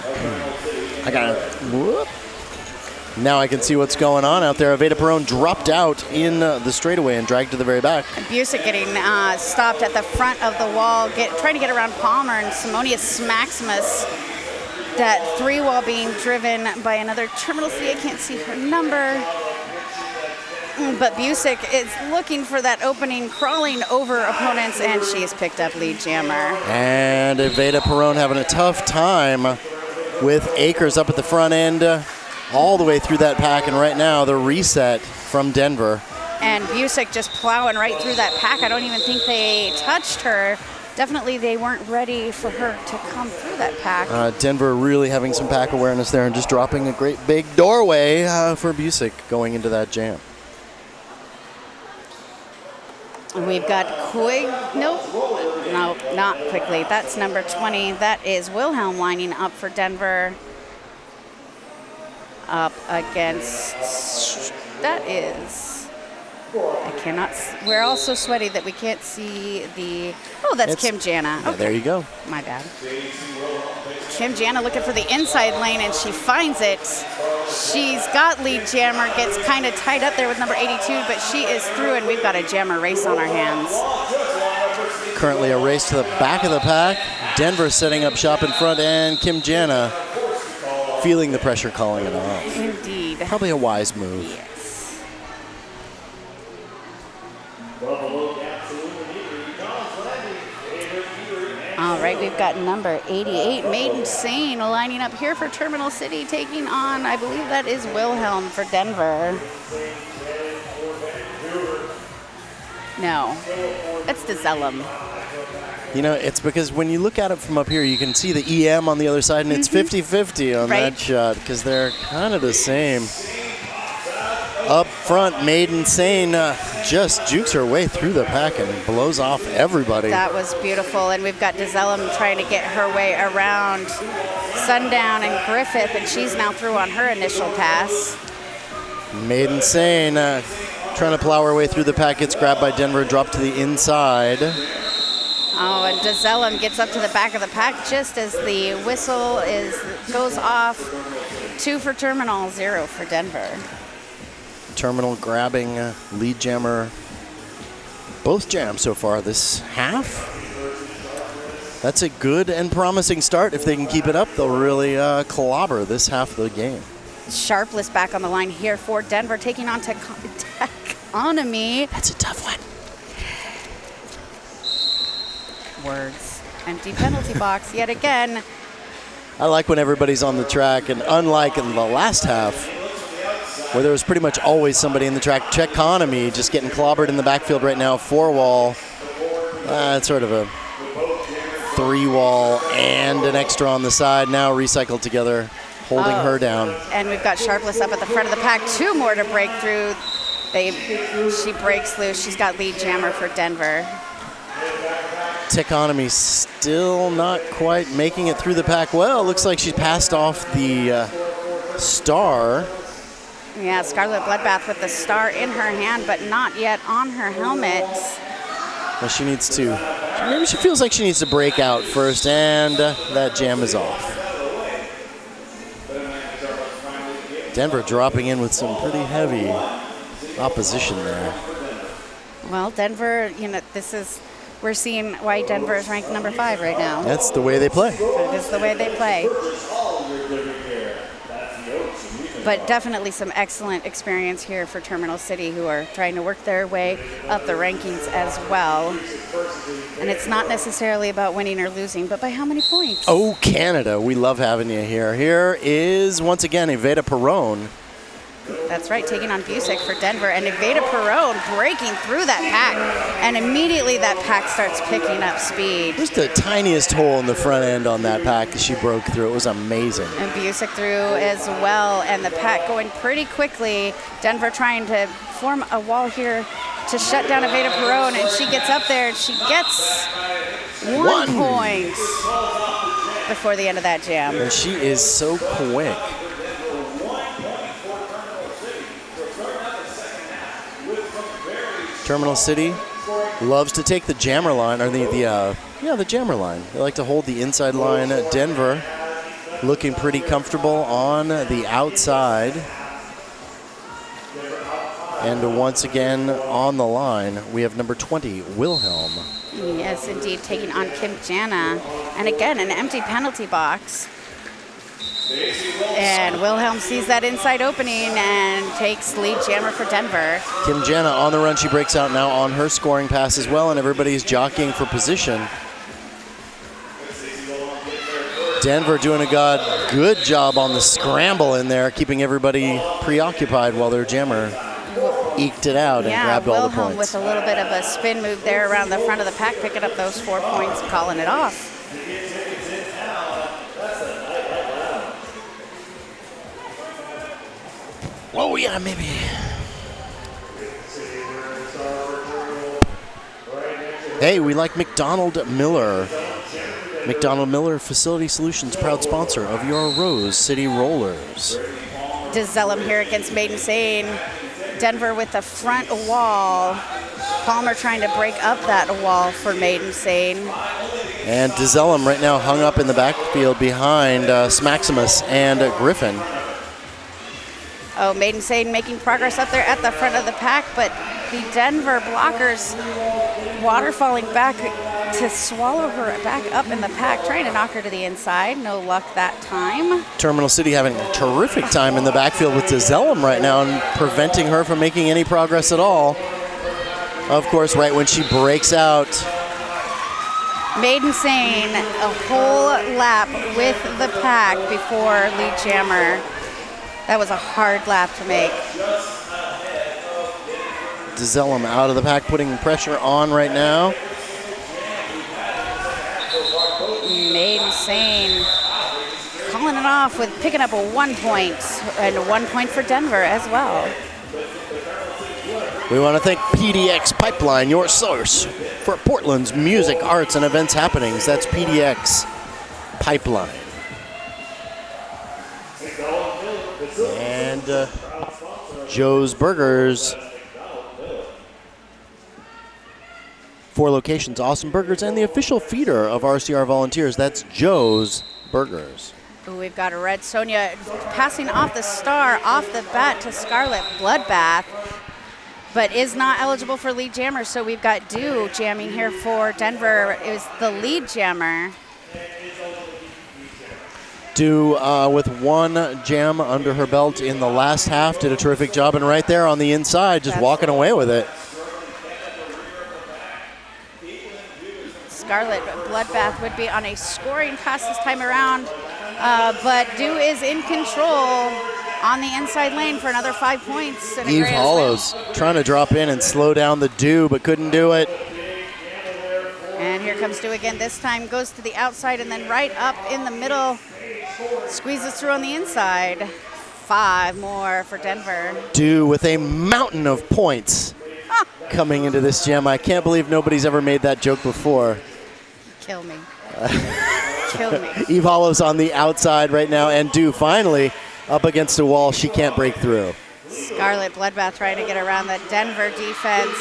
I got it. Whoop. Now I can see what's going on out there. Evita Perron dropped out in the straightaway and dragged to the very back. Busick getting stopped at the front of the wall, trying to get around Palmer, and Simonius Maximus That 3-wall being driven by another Terminal City. I can't see her number. But Busick is looking for that opening, crawling over opponents, and she has picked up lead jammer. And Evita Perron having a tough time with Akers up at the front end, all the way through that pack. And right now, the reset from Denver. And Busick just plowing right through that pack. I don't even think they touched her. Definitely they weren't ready for her to come through that pack. Denver really having some pack awareness there and just dropping a great big doorway for Busick going into that jam. And we've got no, not quickly. That's number 20. That is Wilhelm lining up for Denver. Up against, that is, I cannot, we're all so sweaty that we can't see the, oh, that's Kim Jana. Yeah, there you go. My bad. Kim Jana looking for the inside lane, and she finds it. She's got lead jammer, gets kind of tied up there with number 82, but she is through, and we've got a jammer race on our hands. Currently a race to the back of the pack. Denver setting up shop in front, and Kim Jana feeling the pressure, calling it off. Indeed. Probably a wise move. Yes. All right, we've got number 88, Maiden Sane, lining up here for Terminal City, taking on, I believe that is Wilhelm for Denver. No, that's DeZellum. You know, it's because when you look at it from up here, you can see the EM on the other side, and it's 50-50 on that shot because they're kind of the same. Up front, Maiden Sane just jukes her way through the pack and blows off everybody. That was beautiful, and we've got DeZellum trying to get her way around Sundown and Griffith, and she's now through on her initial pass. Maiden Sane trying to plow her way through the pack, gets grabbed by Denver, dropped to the inside. Oh, and DeZellum gets up to the back of the pack just as the whistle goes off. 2 for Terminal, 0 for Denver. Terminal grabbing lead jammer both jams so far this half. That's a good and promising start. If they can keep it up, they'll really clobber this half of the game. Sharpless back on the line here for Denver, taking on Techonomy. That's a tough one. Words. Empty penalty box yet again. I like when everybody's on the track, and unlike in the last half, where there was pretty much always somebody in the track, Techonomy just getting clobbered in the backfield right now, 4-wall. It's sort of a 3-wall and an extra on the side, now recycled together, holding her down. And we've got Sharpless up at the front of the pack, 2 more to break through. She breaks loose. She's got lead jammer for Denver. Techonomy still not quite making it through the pack well. Looks like she passed off the star. Yeah, Scarlet Bloodbath with the star in her hand, but not yet on her helmet. Well, she needs to, maybe she feels like she needs to break out first, and that jam is off. Denver dropping in with some pretty heavy opposition there. Well, Denver, we're seeing why Denver is ranked number 5 right now. That's the way they play. That is the way they play. But definitely some excellent experience here for Terminal City, who are trying to work their way up the rankings as well. And it's not necessarily about winning or losing, but by how many points? Oh, Canada, we love having you here. Here is, once again, Evita Perron. That's right, taking on Busick for Denver, and Evita Perron breaking through that pack, and immediately that pack starts picking up speed. Just the tiniest hole in the front end on that pack as she broke through. It was amazing. And Busick through as well, and the pack going pretty quickly. Denver trying to form a wall here to shut down Evita Perron, and she gets up there, and she gets 1 point before the end of that jam. And she is so quick. Terminal City loves to take the jammer line, or the jammer line. They like to hold the inside line. Denver looking pretty comfortable on the outside. And once again on the line, we have number 20, Wilhelm. Yes, indeed, taking on Kim Jana. And again, an empty penalty box. And Wilhelm sees that inside opening and takes lead jammer for Denver. Kim Jana on the run. She breaks out now on her scoring pass as well, and everybody's jockeying for position. Denver doing a good job on the scramble in there, keeping everybody preoccupied while their jammer eked it out and grabbed all the Wilhelm points. with a little bit of a spin move there around the front of the pack, picking up those 4 points, calling it off. Whoa, yeah, maybe. Hey, we like McDonald Miller. McDonald Miller Facility Solutions, proud sponsor of your Rose City Rollers. DeZellem here against Maiden Sane. Denver with the front wall. Palmer trying to break up that wall for Maiden Sane. And DeZellem right now hung up in the backfield behind Smaximus and Griffin. Oh, Maiden Sane making progress up there at the front of the pack, but the Denver blockers waterfalling back to swallow her back up in the pack, trying to knock her to the inside. No luck that time. Terminal City having a terrific time in the backfield with DeZellem right now and preventing her from making any progress at all. Of course, right when she breaks out. Maiden Sane a whole lap with the pack before lead jammer. That was a hard lap to make. DeZellem out of the pack, putting pressure on right now. Maiden Sane calling it off with picking up a 1 point, and 1 point for Denver as well. We want to thank PDX Pipeline, your source for Portland's music, arts, and events happenings. That's PDX Pipeline. And Joe's Burgers. 4 locations, Awesome Burgers, and the official feeder of RCR Volunteers. That's Joe's Burgers. Ooh, we've got a Red Sonia passing off the star off the bat to Scarlet Bloodbath, but is not eligible for lead jammer. So we've got Dew jamming here for Denver. It was the lead jammer. Dew with 1 jam under her belt in the last half, did a terrific job, and right there on the inside, just walking away with it. Scarlet Bloodbath would be on a scoring pass this time around, but Dew is in control on the inside lane for another 5 points. Eve Hollows trying to drop in and slow down the Dew, but couldn't do it. And here comes Dew again. This time goes to the outside and then right up in the middle. Squeezes through on the inside. 5 more for Denver. Dew with a mountain of points coming into this jam. I can't believe nobody's ever made that joke before. Kill me. Kill me. Eve Hollows on the outside right now, and Dew finally up against a wall she can't break through. Scarlet Bloodbath trying to get around the Denver defense.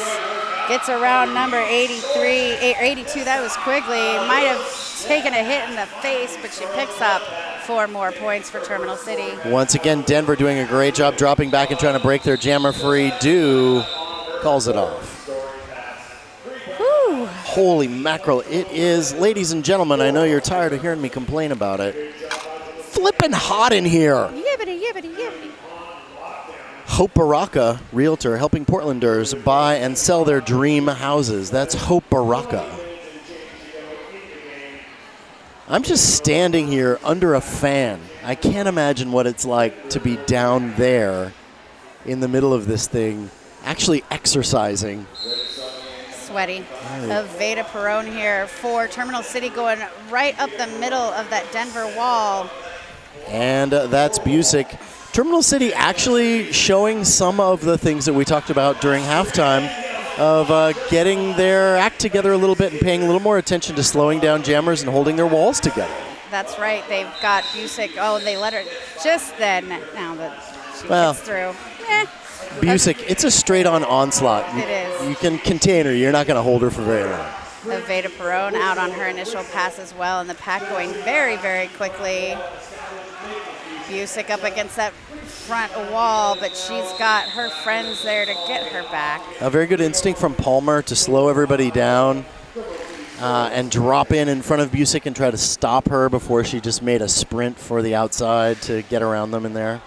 Gets around number 83, 82, that was Quigley. Might have taken a hit in the face, but she picks up 4 more points for Terminal City. Once again, Denver doing a great job dropping back and trying to break their jammer free. Dew calls it off. Whew. Holy mackerel, it is, ladies and gentlemen, I know you're tired of hearing me complain about it. Flippin' hot in here. Yibbity, yibbity, yibbity. Hope Baraka, realtor, helping Portlanders buy and sell their dream houses. That's Hope Baraka. I'm just standing here under a fan. I can't imagine what it's like to be down there in the middle of this thing, actually exercising. Sweaty. Veda Perone here for Terminal City, going right up the middle of that Denver wall. And that's Busick. Terminal City actually showing some of the things that we talked about during halftime of getting their act together a little bit and paying a little more attention to slowing down jammers and holding their walls together. That's right. They've got Busick. Oh, they let her just then. Now that she gets through. Busick, it's a straight-on onslaught. It is. You can contain her. You're not going to hold her for very long. Veda Perone out on her initial pass as well, and the pack going very, very quickly. Busick up against that front wall, but she's got her friends there to get her back. A very good instinct from Palmer to slow everybody down. and drop in front of Busick and try to stop her before she just made a sprint for the outside to get around them in there.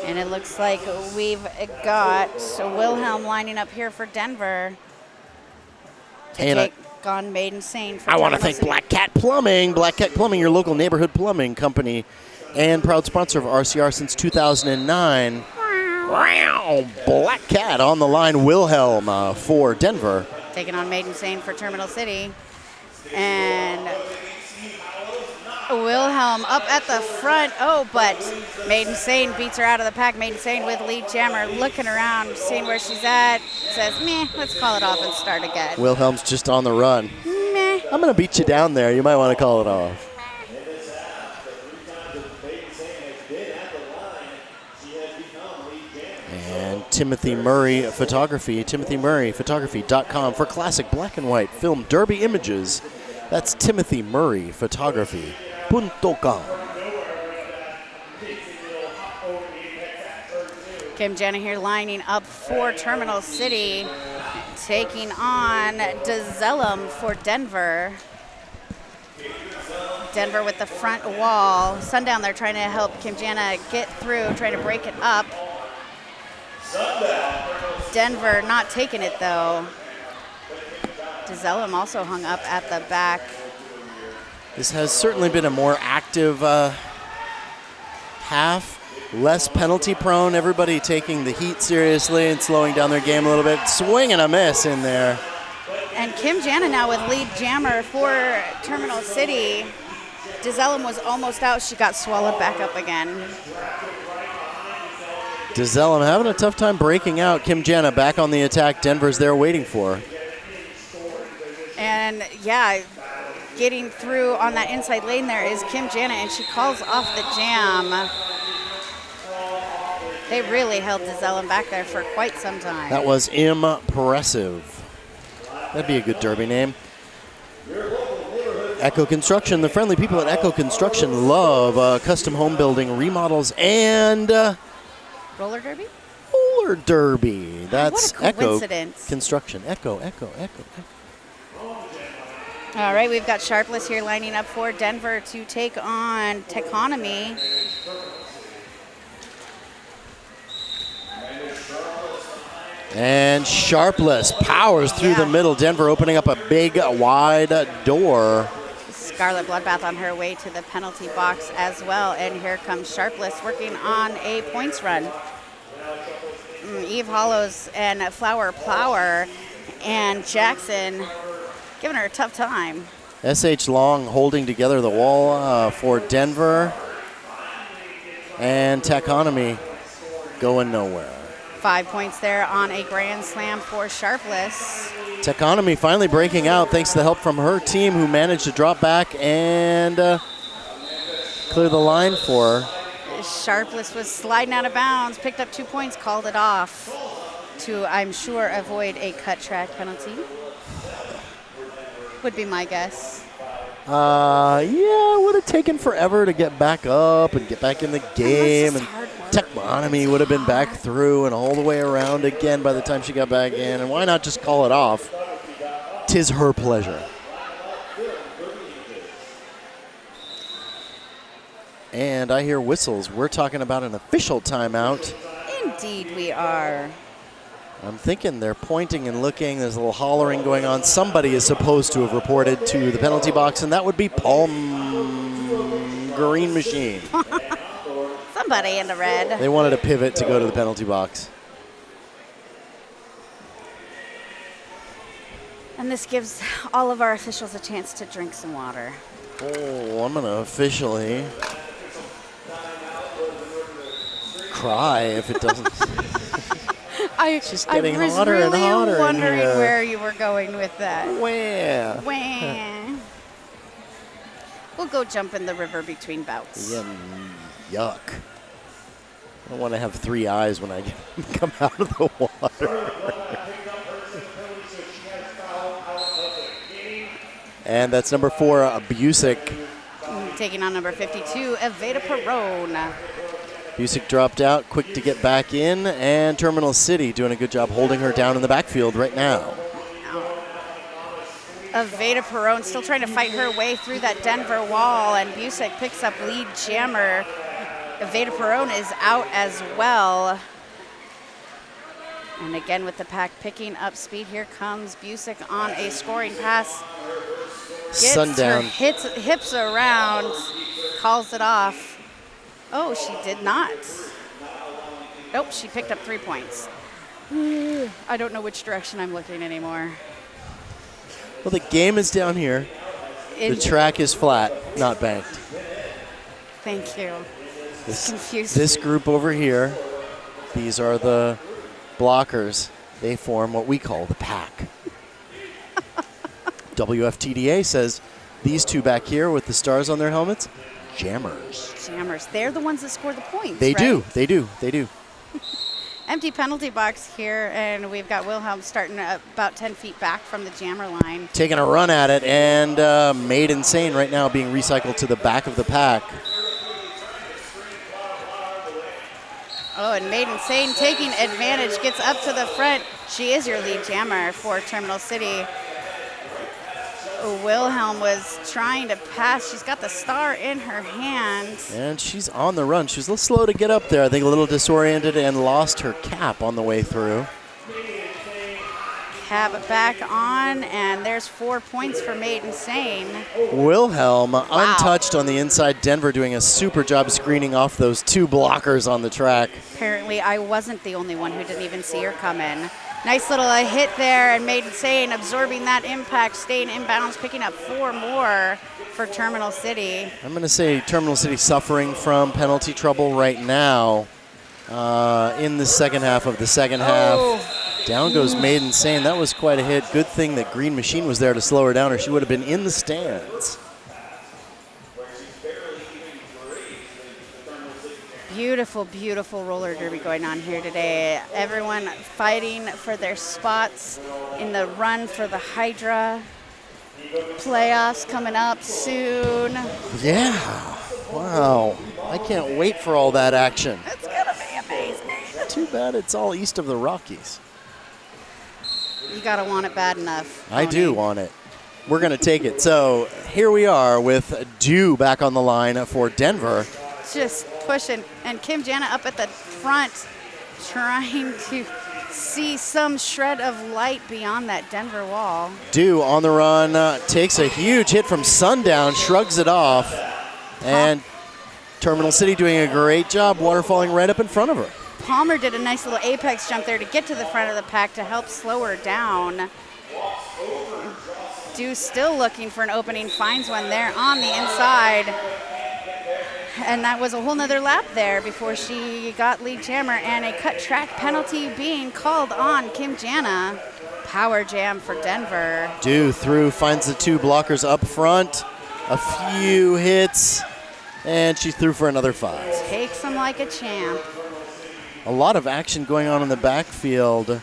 And it looks like we've got Wilhelm lining up here for Denver to And take on Made Insane for I want to Terminal thank City. Black Cat Plumbing. Black Cat Plumbing, your local neighborhood plumbing company and proud sponsor of RCR since 2009. Wow. Black Cat on the line. Wilhelm for Denver. Taking on Made Insane for Terminal City. And Wilhelm up at the front. Oh, but Made Insane beats her out of the pack. Made Insane with lead jammer, looking around, seeing where she's at. Says, meh, let's call it off and start again. Wilhelm's just on the run. Meh. I'm going to beat you down there. You might want to call it off. And Timothy Murray Photography, TimothyMurrayPhotography.com for classic black and white film derby images. That's Timothy Murray Photography.com. Kim Jenna here lining up for Terminal City, taking on DeZellum for Denver. Denver with the front wall. Sundown there trying to help Kim Jana get through, trying to break it up. Denver not taking it though. DeZellum also hung up at the back. This has certainly been a more active half, less penalty prone. Everybody taking the heat seriously and slowing down their game a little bit. Swing and a miss in there. And Kim Jana now with lead jammer for Terminal City. DeZellum was almost out. She got swallowed back up again. DeZellum having a tough time breaking out. Kim Jana back on the attack. Denver's there waiting for her. And yeah, getting through on that inside lane there is Kim Jana, and she calls off the jam. They really held DeZellum back there for quite some time. That was impressive. That'd be a good derby name. Echo Construction. The friendly people at Echo Construction love custom home building, remodels, and Roller derby? roller derby. That's what a Echo coincidence. Construction. Echo. All right, we've got Sharpless here lining up for Denver to take on Techonomy. And Sharpless powers through the middle. Denver opening up a big, wide door. Scarlet Bloodbath on her way to the penalty box as well. And here comes Sharpless working on a points run. Eve Hollows and Flower Plower and Jackson giving her a tough time. S.H. Long holding together the wall for Denver. And Techonomy going nowhere. 5 points there on a grand slam for Sharpless. Techonomy finally breaking out thanks to the help from her team, who managed to drop back and clear the line for her. Sharpless was sliding out of bounds, picked up 2 points, called it off to, I'm sure, avoid a cut track penalty. Would be my guess. Yeah, it would have taken forever to get back up and get back in the game. And Techonomy would have been back through and all the way around again by the time she got back in. And why not just call it off? 'Tis her pleasure. And I hear whistles. We're talking about an official timeout. Indeed we are. I'm thinking they're pointing and looking. There's a little hollering going on. Somebody is supposed to have reported to the penalty box, and that would be Palm Green Machine. Somebody in the red. They wanted to pivot to go to the penalty box. And this gives all of our officials a chance to drink some water. Oh, I'm going to officially cry if it doesn't. It's just getting hotter and hotter I was really wondering in here. where you were going with that. Where? Wah. We'll go jump in the river between bouts. Yuck. I don't want to have 3 eyes when I come out of the water. And that's number 4, Busick. Taking on number 52, Evita Perone. Busick dropped out, quick to get back in, and Terminal City doing a good job holding her down in the backfield right now. All of Veda Perone, still trying to fight her way through that Denver wall, and Busick picks up lead jammer. Veda Perone is out as well. And again with the pack picking up speed, here comes Busick on a scoring pass. Gets Sundown. her hips around, calls it off. Oh, she did not. Nope, she picked up 3 points. I don't know which direction I'm looking anymore. Well, the game is down here. The track is flat, not banked. Thank you. Confused. This group over here, these are the blockers. They form what we call the pack. WFTDA says these two back here with the stars on their helmets, jammers. Jammers. They're the ones that score the points, They right? do. They do. They do. Empty penalty box here, and we've got Wilhelm starting about 10 feet back from the jammer line. Taking a run at it, and Made Insane right now being recycled to the back of the pack. Oh, and Made Insane taking advantage, gets up to the front. She is your lead jammer for Terminal City. Wilhelm was trying to pass. She's got the star in her hand. And she's on the run. She was a little slow to get up there. I think a little disoriented and lost her cap on the way through. Cap back on, and there's 4 points for Made Insane. Wilhelm, untouched on the inside. Denver doing a super job screening off those two blockers on the track. Apparently, I wasn't the only one who didn't even see her come in. Nice little hit there, and Made Insane absorbing that impact, staying inbounds, picking up 4 more for Terminal City. I'm going to say Terminal City suffering from penalty trouble right now in the second half of the second half. Down goes Made Insane. That was quite a hit. Good thing that Green Machine was there to slow her down, or she would have been in the stands. Beautiful, beautiful roller derby going on here today. Everyone fighting for their spots in the run for the Hydra. Playoffs coming up soon. Yeah. Wow. I can't wait for all that action. It's going to be amazing. Too bad it's all east of the Rockies. You got to want it bad enough. I do want it. We're going to take it. So here we are with Dew back on the line for Denver. Just pushing, and Kim Jana up at the front trying to see some shred of light beyond that Denver wall. Dew on the run, takes a huge hit from Sundown, shrugs it off, and Terminal City doing a great job waterfalling right up in front of her. Palmer did a nice little apex jump there to get to the front of the pack to help slow her down. Dew still looking for an opening, finds one there on the inside. And that was a whole nother lap there before she got lead jammer, and a cut track penalty being called on Kim Jana. Power jam for Denver. Dew through, finds the two blockers up front, a few hits, and she's through for another 5. Takes them like a champ. A lot of action going on in the backfield.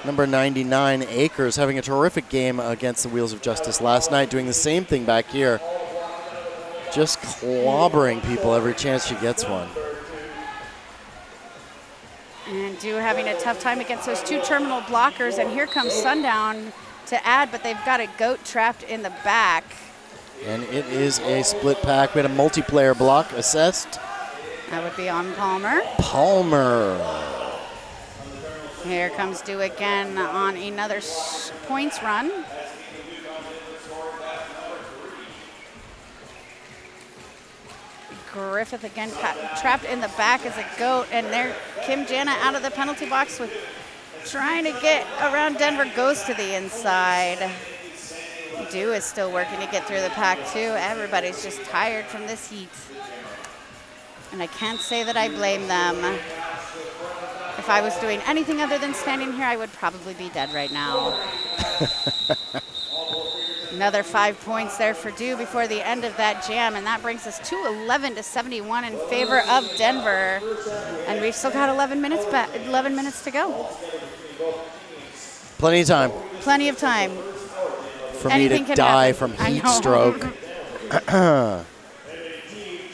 Number 99, Akers, having a terrific game against the Wheels of Justice last night, doing the same thing back here. Just clobbering people every chance she gets one. And Dew having a tough time against those two terminal blockers, and here comes Sundown to add, but they've got a goat trapped in the back. And it is a split pack. We had a multiplayer block assessed. That would be on Palmer. Palmer. Here comes Dew again on another points run. Griffith again trapped in the back as a goat, and there Kim Jana out of the penalty box with trying to get around Denver, goes to the inside. Dew is still working to get through the pack too. Everybody's just tired from this heat. And I can't say that I blame them. If I was doing anything other than standing here, I would probably be dead right now. Another 5 points there for Dew before the end of that jam, and that brings us to 11-71 in favor of Denver. And we've still got 11 minutes to go. Plenty of time. Plenty of time. For Anything me to can die happen. from I heat know. stroke.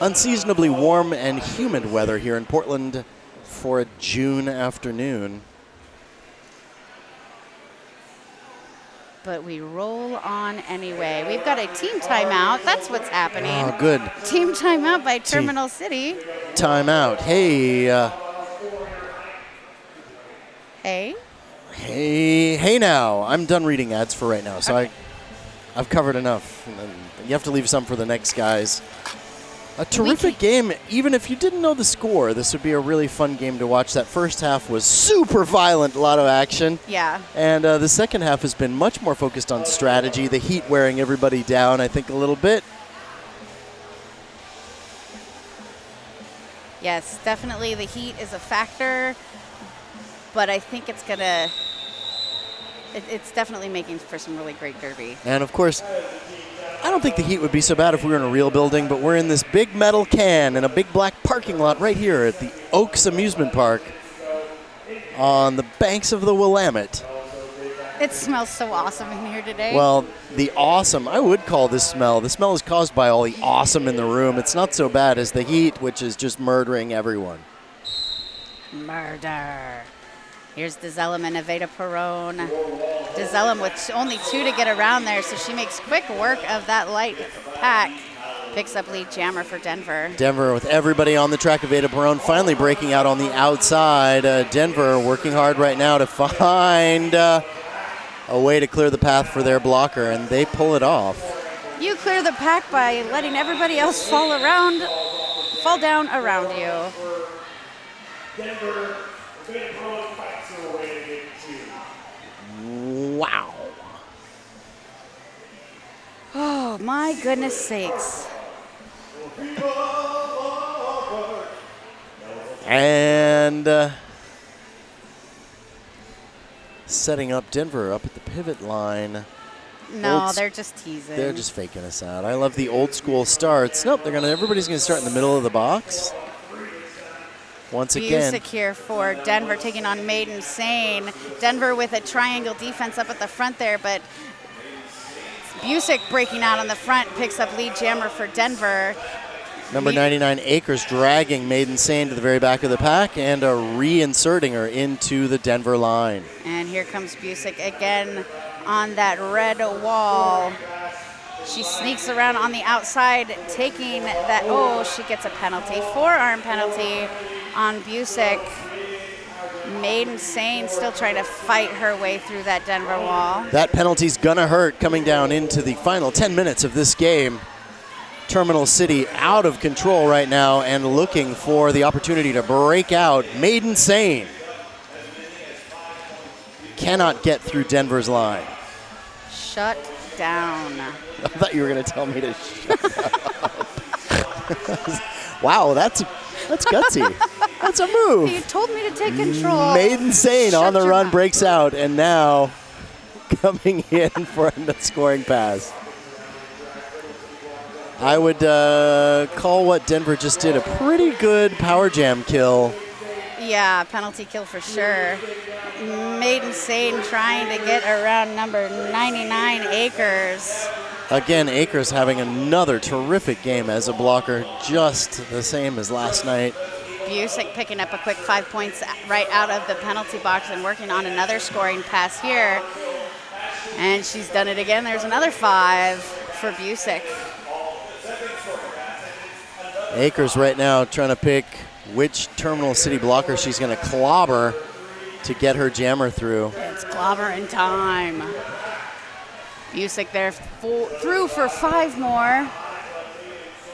Unseasonably warm and humid weather here in Portland for a June afternoon. but we roll on anyway. We've got a team timeout. That's what's happening. Oh, good. Team timeout by Terminal City. Timeout. Hey. Hey now. I'm done reading ads for right now, so Okay. I've covered enough. And then you have to leave some for the next guys. A terrific game. Even if you didn't know the score, this would be a really fun game to watch. That first half was super violent, a lot of action. Yeah. And the second half has been much more focused on strategy, the Heat wearing everybody down, I think, a little bit. Yes, definitely the heat is a factor, but I think it's gonna. It's definitely making for some really great derby. And of course, I don't think the Heat would be so bad if we were in a real building, but we're in this big metal can in a big black parking lot right here at the Oaks Amusement Park on the banks of the Willamette. It smells so awesome in here today. Well, the awesome, I would call this smell. The smell is caused by all the awesome in the room. It's not so bad as the heat, which is just murdering everyone. Murder. Here's DeZellum and Aveda Perone. DeZellum with only 2 to get around there, so she makes quick work of that light pack. Picks up lead jammer for Denver. Denver with everybody on the track. Aveda Perone finally breaking out on the outside. Denver working hard right now to find a way to clear the path for their blocker, and they pull it off. You clear the pack by letting everybody else fall down around you. Denver, Aveda Perone fights her way to get 2. Wow. Oh, my goodness sakes. And setting up Denver up at the pivot line. No, they're just teasing. They're just faking us out. I love the old school starts. Nope, everybody's gonna start in the middle of the box. Once again. Busick here for Denver taking on Maiden Sane. Denver with a triangle defense up at the front there, but Busick breaking out on the front picks up lead jammer for Denver. Number 99, Akers, dragging Maiden Sane to the very back of the pack and reinserting her into the Denver line. And here comes Busick again on that red wall. She sneaks around on the outside, taking that. Oh, she gets a penalty. Forearm penalty on Busick. Maiden Sane still trying to fight her way through that Denver wall. That penalty's gonna hurt coming down into the final 10 minutes of this game. Terminal City out of control right now and looking for the opportunity to break out. Maiden Sane cannot get through Denver's line. Shut down. I thought you were going to tell me to shut up. Wow, that's gutsy. That's a move. You told me to take control. Maiden Sane Shut on the your run mouth. breaks out and now coming in for a scoring pass. I would call what Denver just did a pretty good power jam kill. Yeah, penalty kill for sure. Maiden Sane trying to get around number 99, Akers. Again, Akers having another terrific game as a blocker, just the same as last night. Busick picking up a quick 5 points right out of the penalty box and working on another scoring pass here. And she's done it again. There's another 5 for Busick. Akers right now trying to pick which Terminal City blocker she's going to clobber to get her jammer through. It's clobbering time. Busick there through for 5 more.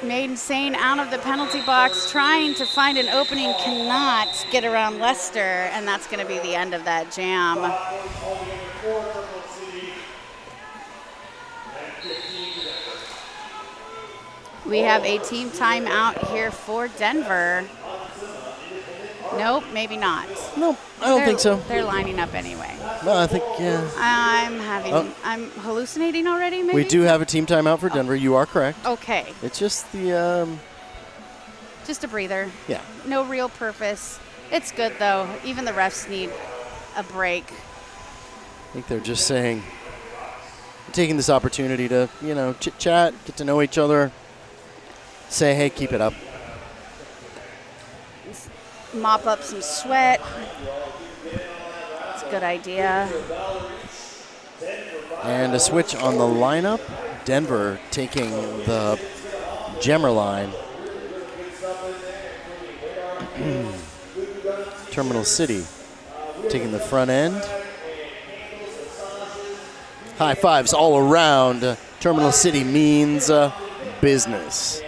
Maiden Sane out of the penalty box, trying to find an opening, cannot get around Lester, and that's going to be the end of that jam. We have a team timeout here for Denver. Nope, maybe not. No, I don't think so. They're lining up anyway. No, I think, yeah. I'm hallucinating already, maybe? We do have a team timeout for Denver. You are correct. Okay, It's just the, just a breather. yeah. No real purpose. It's good, though. Even the refs need a break. I think they're just saying, taking this opportunity to, chit-chat, get to know each other, say, hey, keep it up. Mop up some sweat. It's a good idea. And a switch on the lineup. Denver taking the jammer line. Terminal City taking the front end. High fives all around. Terminal City means business.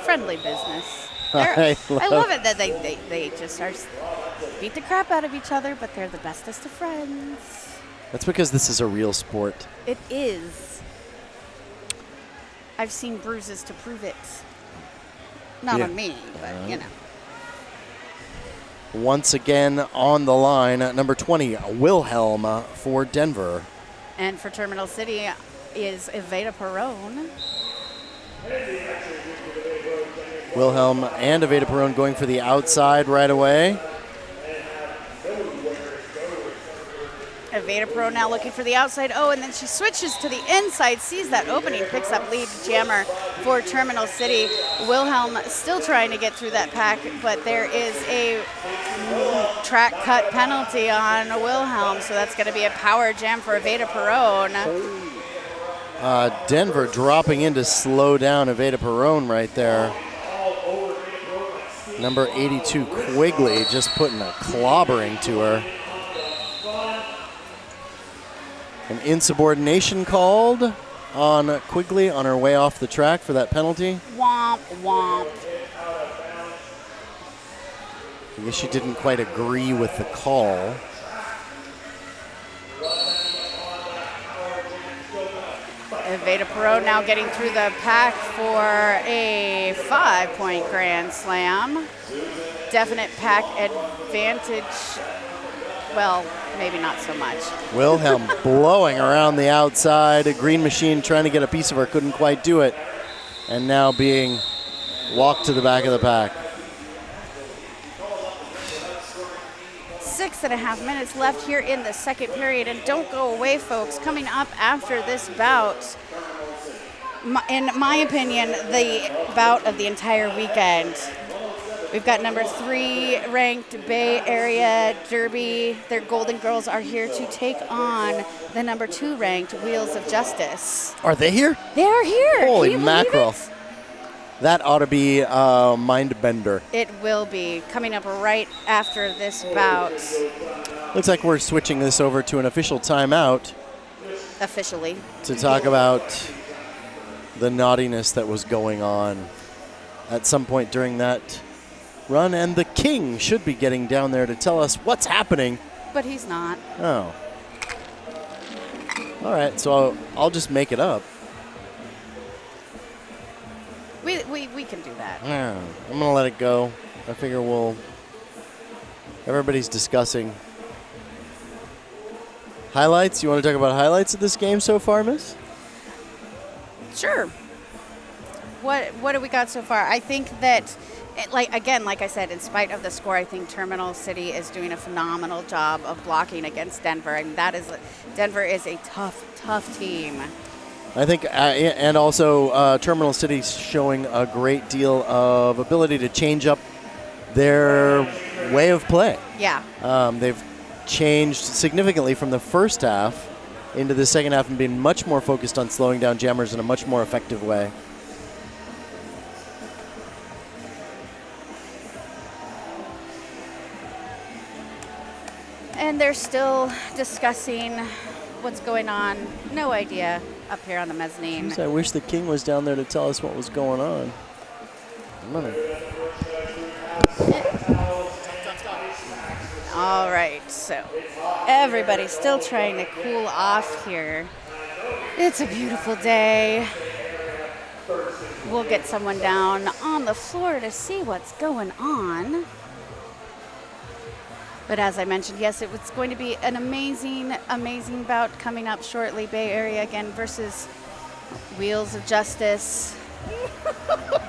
Friendly business. I I love it that they just are beat the crap out of each other, but they're the bestest of friends. That's because this is a real sport. It is. I've seen bruises to prove it. Not Yeah. on me, but you know. Once again on the line, number 20, Wilhelm for Denver. And for Terminal City is Evita Perone. Wilhelm and Evita Perone going for the outside right away. Evita Perone now looking for the outside. Oh, and then she switches to the inside, sees that opening, picks up lead jammer for Terminal City. Wilhelm still trying to get through that pack, but there is a track cut penalty on Wilhelm, so that's going to be a power jam for Evita Perone. Denver dropping in to slow down Evita Perone right there. Number 82, Quigley, just putting a clobbering to her. An insubordination called on Quigley on her way off the track for that penalty. Womp, womp. I guess she didn't quite agree with the call. Evita Perone now getting through the pack for a 5-point grand slam. Definite pack advantage. Well, maybe not so much. Wilhelm blowing around the outside. A Green Machine trying to get a piece of her, couldn't quite do it. And now being walked to the back of the pack. 6.5 minutes left here in the second period. And don't go away, folks. Coming up after this bout, in my opinion, the bout of the entire weekend. We've got number 3 ranked Bay Area Derby. Their Golden Girls are here to take on the number 2 ranked Wheels of Justice. Are they here? They are here. Holy Can you mackerel. believe That ought to be a mind bender. it? It will be coming up right after this bout Looks like we're switching this over to an official timeout officially. to talk about the naughtiness that was going on at some point during that run. And the king should be getting down there to tell us what's happening. But he's not. Oh. All right, so I'll just make it up. We can do that. Yeah, I'm going to let it go. I figure everybody's discussing highlights. You want to talk about highlights of this game so far, miss? Sure. What do we got so far? I think that, like I said, in spite of the score, I think Terminal City is doing a phenomenal job of blocking against Denver. I mean, Denver is a tough team. I think, and also Terminal City's showing a great deal of ability to change up their way of play. Yeah. They've changed significantly from the first half into the second half and been much more focused on slowing down jammers in a much more effective way. And they're still discussing what's going on. No idea up here on the mezzanine. Jeez, I wish the king was down there to tell us what was going on. All right, so everybody's still trying to cool off here. It's a beautiful day. We'll get someone down on the floor to see what's going on. But as I mentioned, yes, it was going to be an amazing bout coming up shortly. Bay Area again versus Wheels of Justice.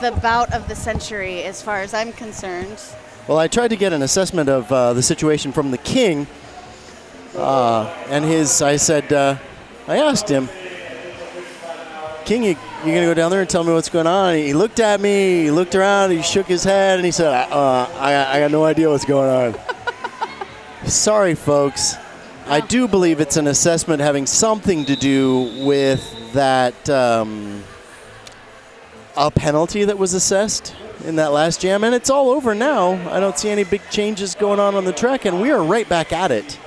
The bout of the century, as far as I'm concerned. Well, I tried to get an assessment of the situation from the king, and I asked him, King, you going to go down there and tell me what's going on? And he looked at me, he looked around, he shook his head, and he said, I got no idea what's going on. Sorry, folks. I do believe it's an assessment having something to do with that a penalty that was assessed in that last jam, and it's all over now. I don't see any big changes going on the track, and we are right back at it.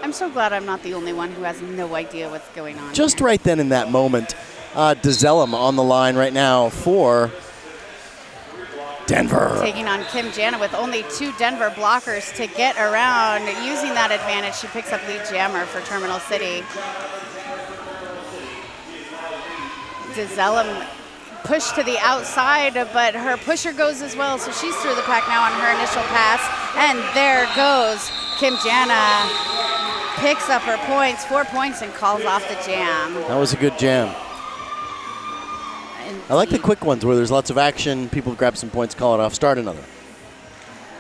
I'm so glad I'm not the only one who has no idea what's going on. Just here. right then in that moment, DeZellem on the line right now for Denver. Taking on Kim Jana with only 2 Denver blockers to get around. Using that advantage, she picks up lead jammer for Terminal City. DeZellem pushed to the outside, but her pusher goes as well, so she's through the pack now on her initial pass. And there goes Kim Jana. Picks up her points, 4 points, and calls off the jam. That was a good jam. I like the quick ones where there's lots of action, people grab some points, call it off, start another.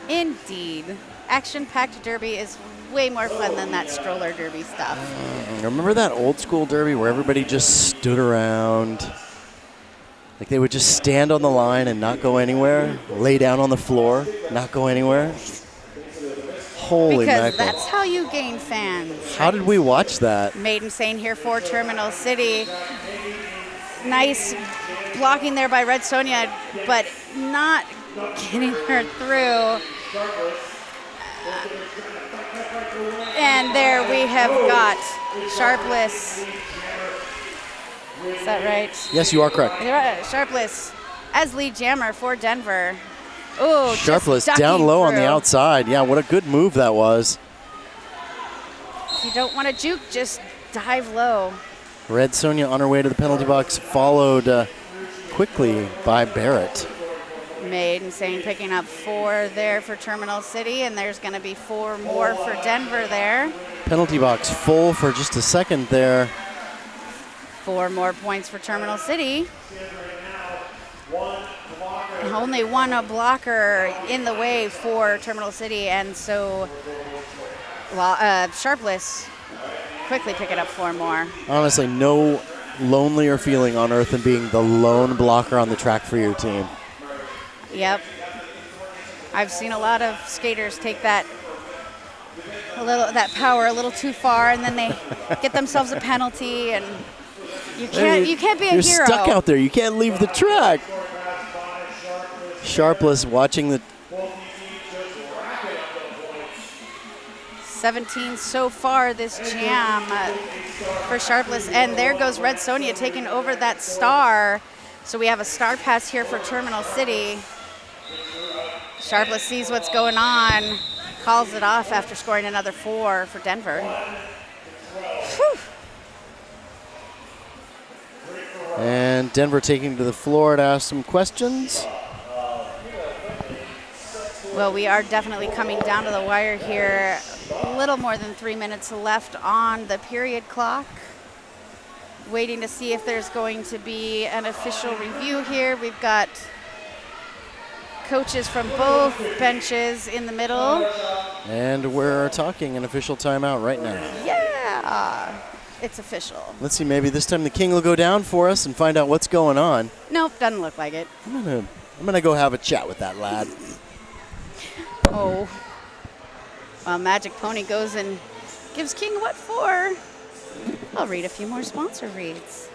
Indeed. Action-packed derby is way more fun than that stroller derby stuff. Remember that old school derby where everybody just stood around? Like they would just stand on the line and not go anywhere, lay down on the floor, not go anywhere. Holy because mackerel. that's how you gain fans. How did we watch that? Maiden Sane here for Terminal City. Nice blocking there by Red Sonja, but not getting her through. And there we have got Sharpless. Is that right? Yes, you are correct. Sharpless as lead jammer for Denver. Oh, Sharpless down low on the through. outside. Yeah, what a good move that was. If you don't want to juke, just dive low. Red Sonja on her way to the penalty box, followed quickly by Barrett. Maiden Sane picking up 4 there for Terminal City, and there's going to be 4 more for Denver there. Penalty box full for just a second there. 4 more points for Terminal City. And only 1 blocker in the way for Terminal City, and so Sharpless quickly picking up 4 more. Honestly, no lonelier feeling on earth than being the lone blocker on the track for your team. Yep. I've seen a lot of skaters take that power a little too far, and then they get themselves a penalty, and you can't be a You're hero. You're stuck out there. You can't leave the track. Sharpless watching the 17 so far this jam for Sharpless, and there goes Red Sonja taking over that star. So we have a star pass here for Terminal City. Sharpless sees what's going on, calls it off after scoring another 4 for Denver. Whew. And Denver taking to the floor to ask some questions. Well, we are definitely coming down to the wire here. A little more than 3 minutes left on the period clock. Waiting to see if there's going to be an official review here. We've got coaches from both benches in the middle. And we're talking an official timeout right now. Yeah, it's official. Let's see, maybe this time the king will go down for us and find out what's going on. Nope, doesn't look like it. I'm gonna go have a chat with that lad. Oh. Well, Magic Pony goes and gives King what for? I'll read a few more sponsor reads.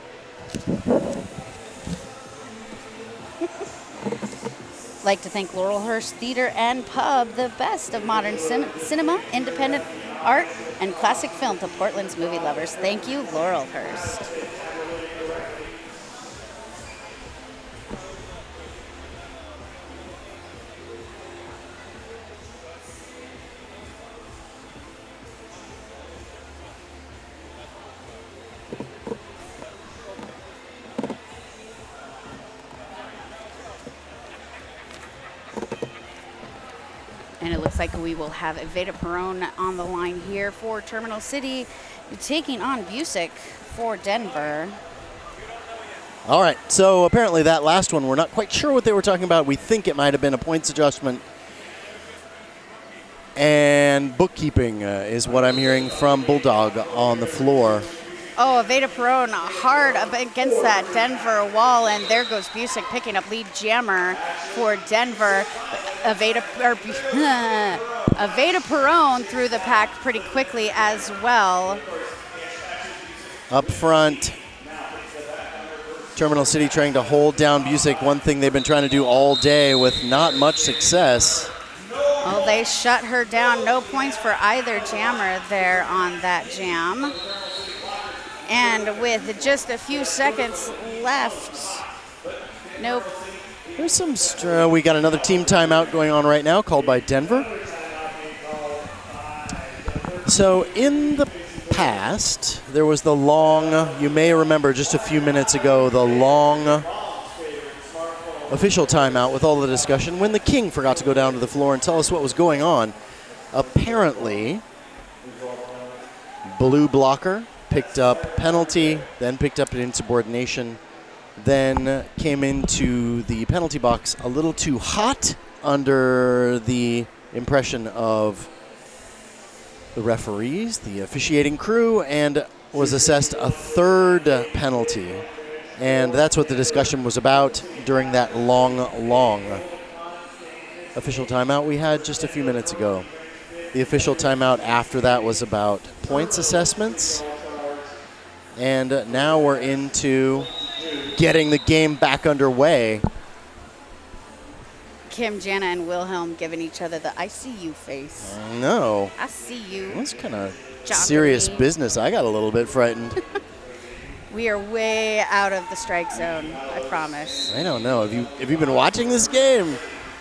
Like to thank Laurelhurst Theater and Pub, the best of modern cinema, independent art, and classic film to Portland's movie lovers. Thank you, Laurelhurst. And it looks like we will have Evita Perron on the line here for Terminal City, taking on Busick for Denver. All right, so apparently that last one, we're not quite sure what they were talking about. We think it might have been a points adjustment. And bookkeeping is what I'm hearing from Bulldog on the floor. Oh, Evita Perron hard up against that Denver wall, and there goes Busick Aveda Perone through the pack pretty quickly as well. Up front, Terminal City trying to hold down Busick, one thing they've been trying to do all day with not much success. Well, they shut her down. No points for either jammer there on that jam. And with just a few seconds left, nope. There's some, we got another team timeout going on right now called by Denver. So in the past, there was the long, you may remember just a few minutes ago, the long official timeout with all the discussion when the king forgot to go down to the floor and tell us what was going on. Apparently, blue blocker picked up penalty, then picked up an insubordination, then came into the penalty box a little too hot under the impression of the referees, the officiating crew, and was assessed a third penalty. And that's what the discussion was about during that long official timeout we had just a few minutes ago. The official timeout after that was about points assessments. And now we're into getting the game back underway. Kim, Jana, and Wilhelm giving each other the I see you face. No. I see you. That's kind of Jock serious me. business. I got a little bit frightened. We are way out of the strike zone, I promise. I don't know. Have you been watching this game?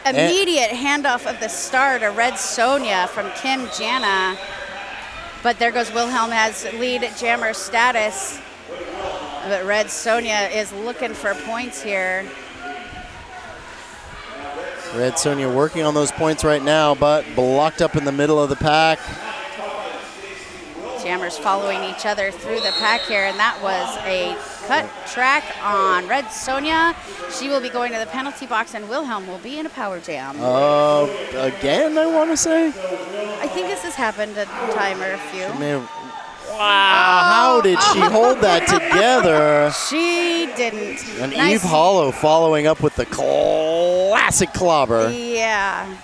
Immediate handoff of the star to Red Sonja from Kim Jana. But there goes Wilhelm has lead jammer status. But Red Sonja is looking for points here. Red Sonja working on those points right now, but blocked up in the middle of the pack. Jammers following each other through the pack here, and that was a cut track on Red Sonja. She will be going to the penalty box, and Wilhelm will be in a power jam. Again, I want to say? I think this has happened a time or a few. Wow, how did she hold that together? She didn't. And Eve Hollow following up with the classic clobber. Yeah.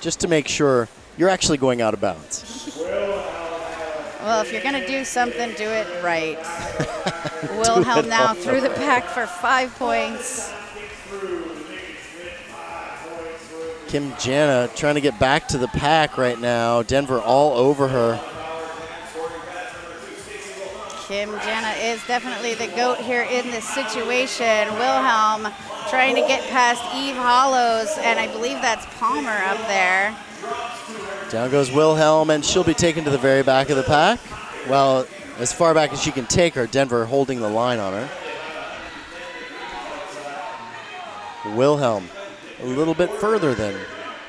Just to make sure you're actually going out of bounds. Well, if you're going to do something, do it right. Wilhelm now through the pack for 5 points. Kim Jana trying to get back to the pack right now. Denver all over her. Kim Jana is definitely the GOAT here in this situation. Wilhelm trying to get past Eve Hollows, and I believe that's Palmer up there. Down goes Wilhelm, and she'll be taken to the very back of the pack. Well, as far back as she can take her, Denver holding the line on her. Wilhelm a little bit further than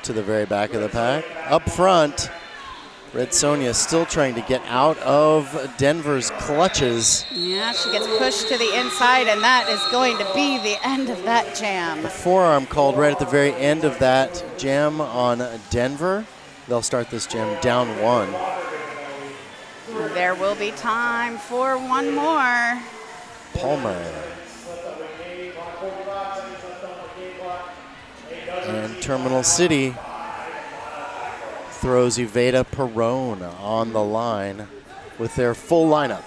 to the very back of the pack. Up front, Red Sonja still trying to get out of Denver's clutches. Yeah, she gets pushed to the inside, and that is going to be the end of that jam. The forearm called right at the very end of that jam on Denver. They'll start this jam down 1. There will be time for one more. Palmer. And Terminal City throws Aveda Perone on the line with their full lineup.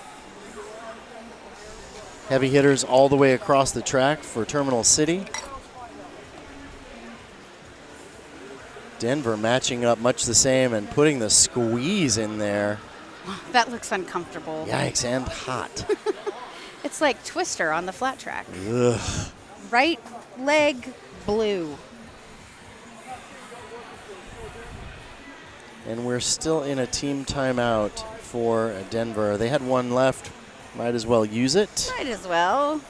Heavy hitters all the way across the track for Terminal City. Denver matching up much the same and putting the squeeze in there. That looks uncomfortable. Yikes, and hot. It's like Twister on the flat track. Ugh. Right leg blue. And we're still in a team timeout for Denver. They had one left. Might as well use it. Might as well.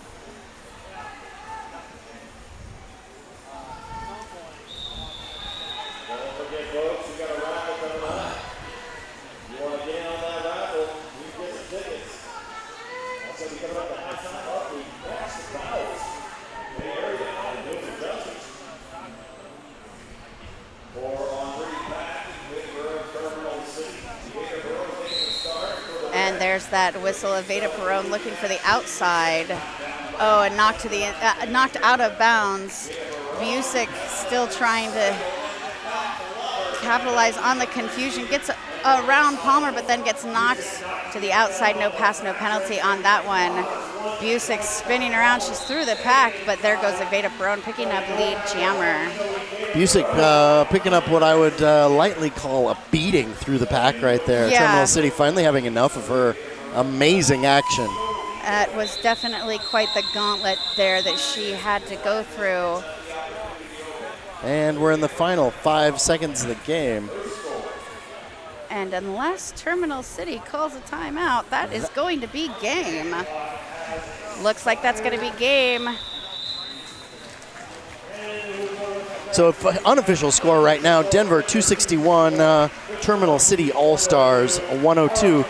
And there's that whistle of Aveda Perone looking for the outside. Oh, and knocked out of bounds. Busick still trying to capitalize on the confusion. Gets around Palmer, but then gets knocked to the outside. No pass, no penalty on that one. Busick spinning around. She's through the pack, but there goes Evita Barone picking up lead jammer. Busick picking up what I would lightly call a beating through the pack right there. Yeah. Terminal City finally having enough of her amazing action. It was definitely quite the gauntlet there that she had to go through. And we're in the final 5 seconds of the game. And unless Terminal City calls a timeout, that is going to be game. Looks like that's going to be game. So unofficial score right now, Denver 261, Terminal City All-Stars 102.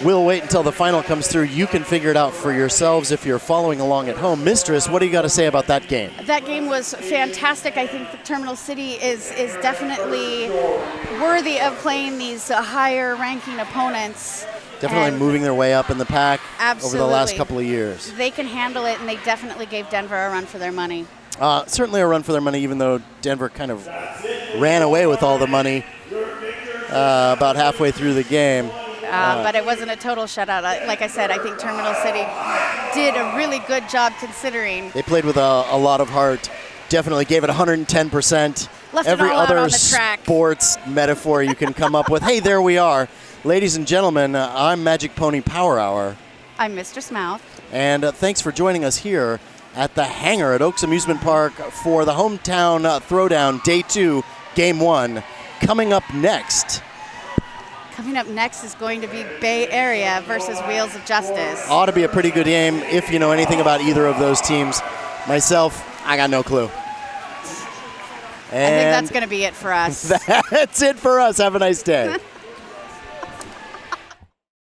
We'll wait until the final comes through. You can figure it out for yourselves if you're following along at home. Mistress, what do you got to say about that game? That game was fantastic. I think that Terminal City is definitely worthy of playing these higher ranking opponents. Definitely And moving their way up in the pack over the last absolutely. couple of years. They can handle it, and they definitely gave Denver a run for their money. Certainly a run for their money, even though Denver kind of ran away with all the money about halfway through the game. But it wasn't a total shutout. Like I said, I think Terminal City did a really good job considering. They played with a lot of heart. Definitely gave it 110%. Left it Every all out other on the track. sports metaphor you can come up with. Hey, there we are. Ladies and gentlemen, I'm Magic Pony Power Hour. I'm Mistress Mouth. And thanks for joining us here at the hangar at Oaks Amusement Park for the Hometown Throwdown Day 2, Game 1. Coming up next is going to be Bay Area versus Wheels of Justice. ought to be a pretty good game if you know anything about either of those teams. Myself, I got no clue. I think that's going to be it for us. That's it for us. Have a nice day.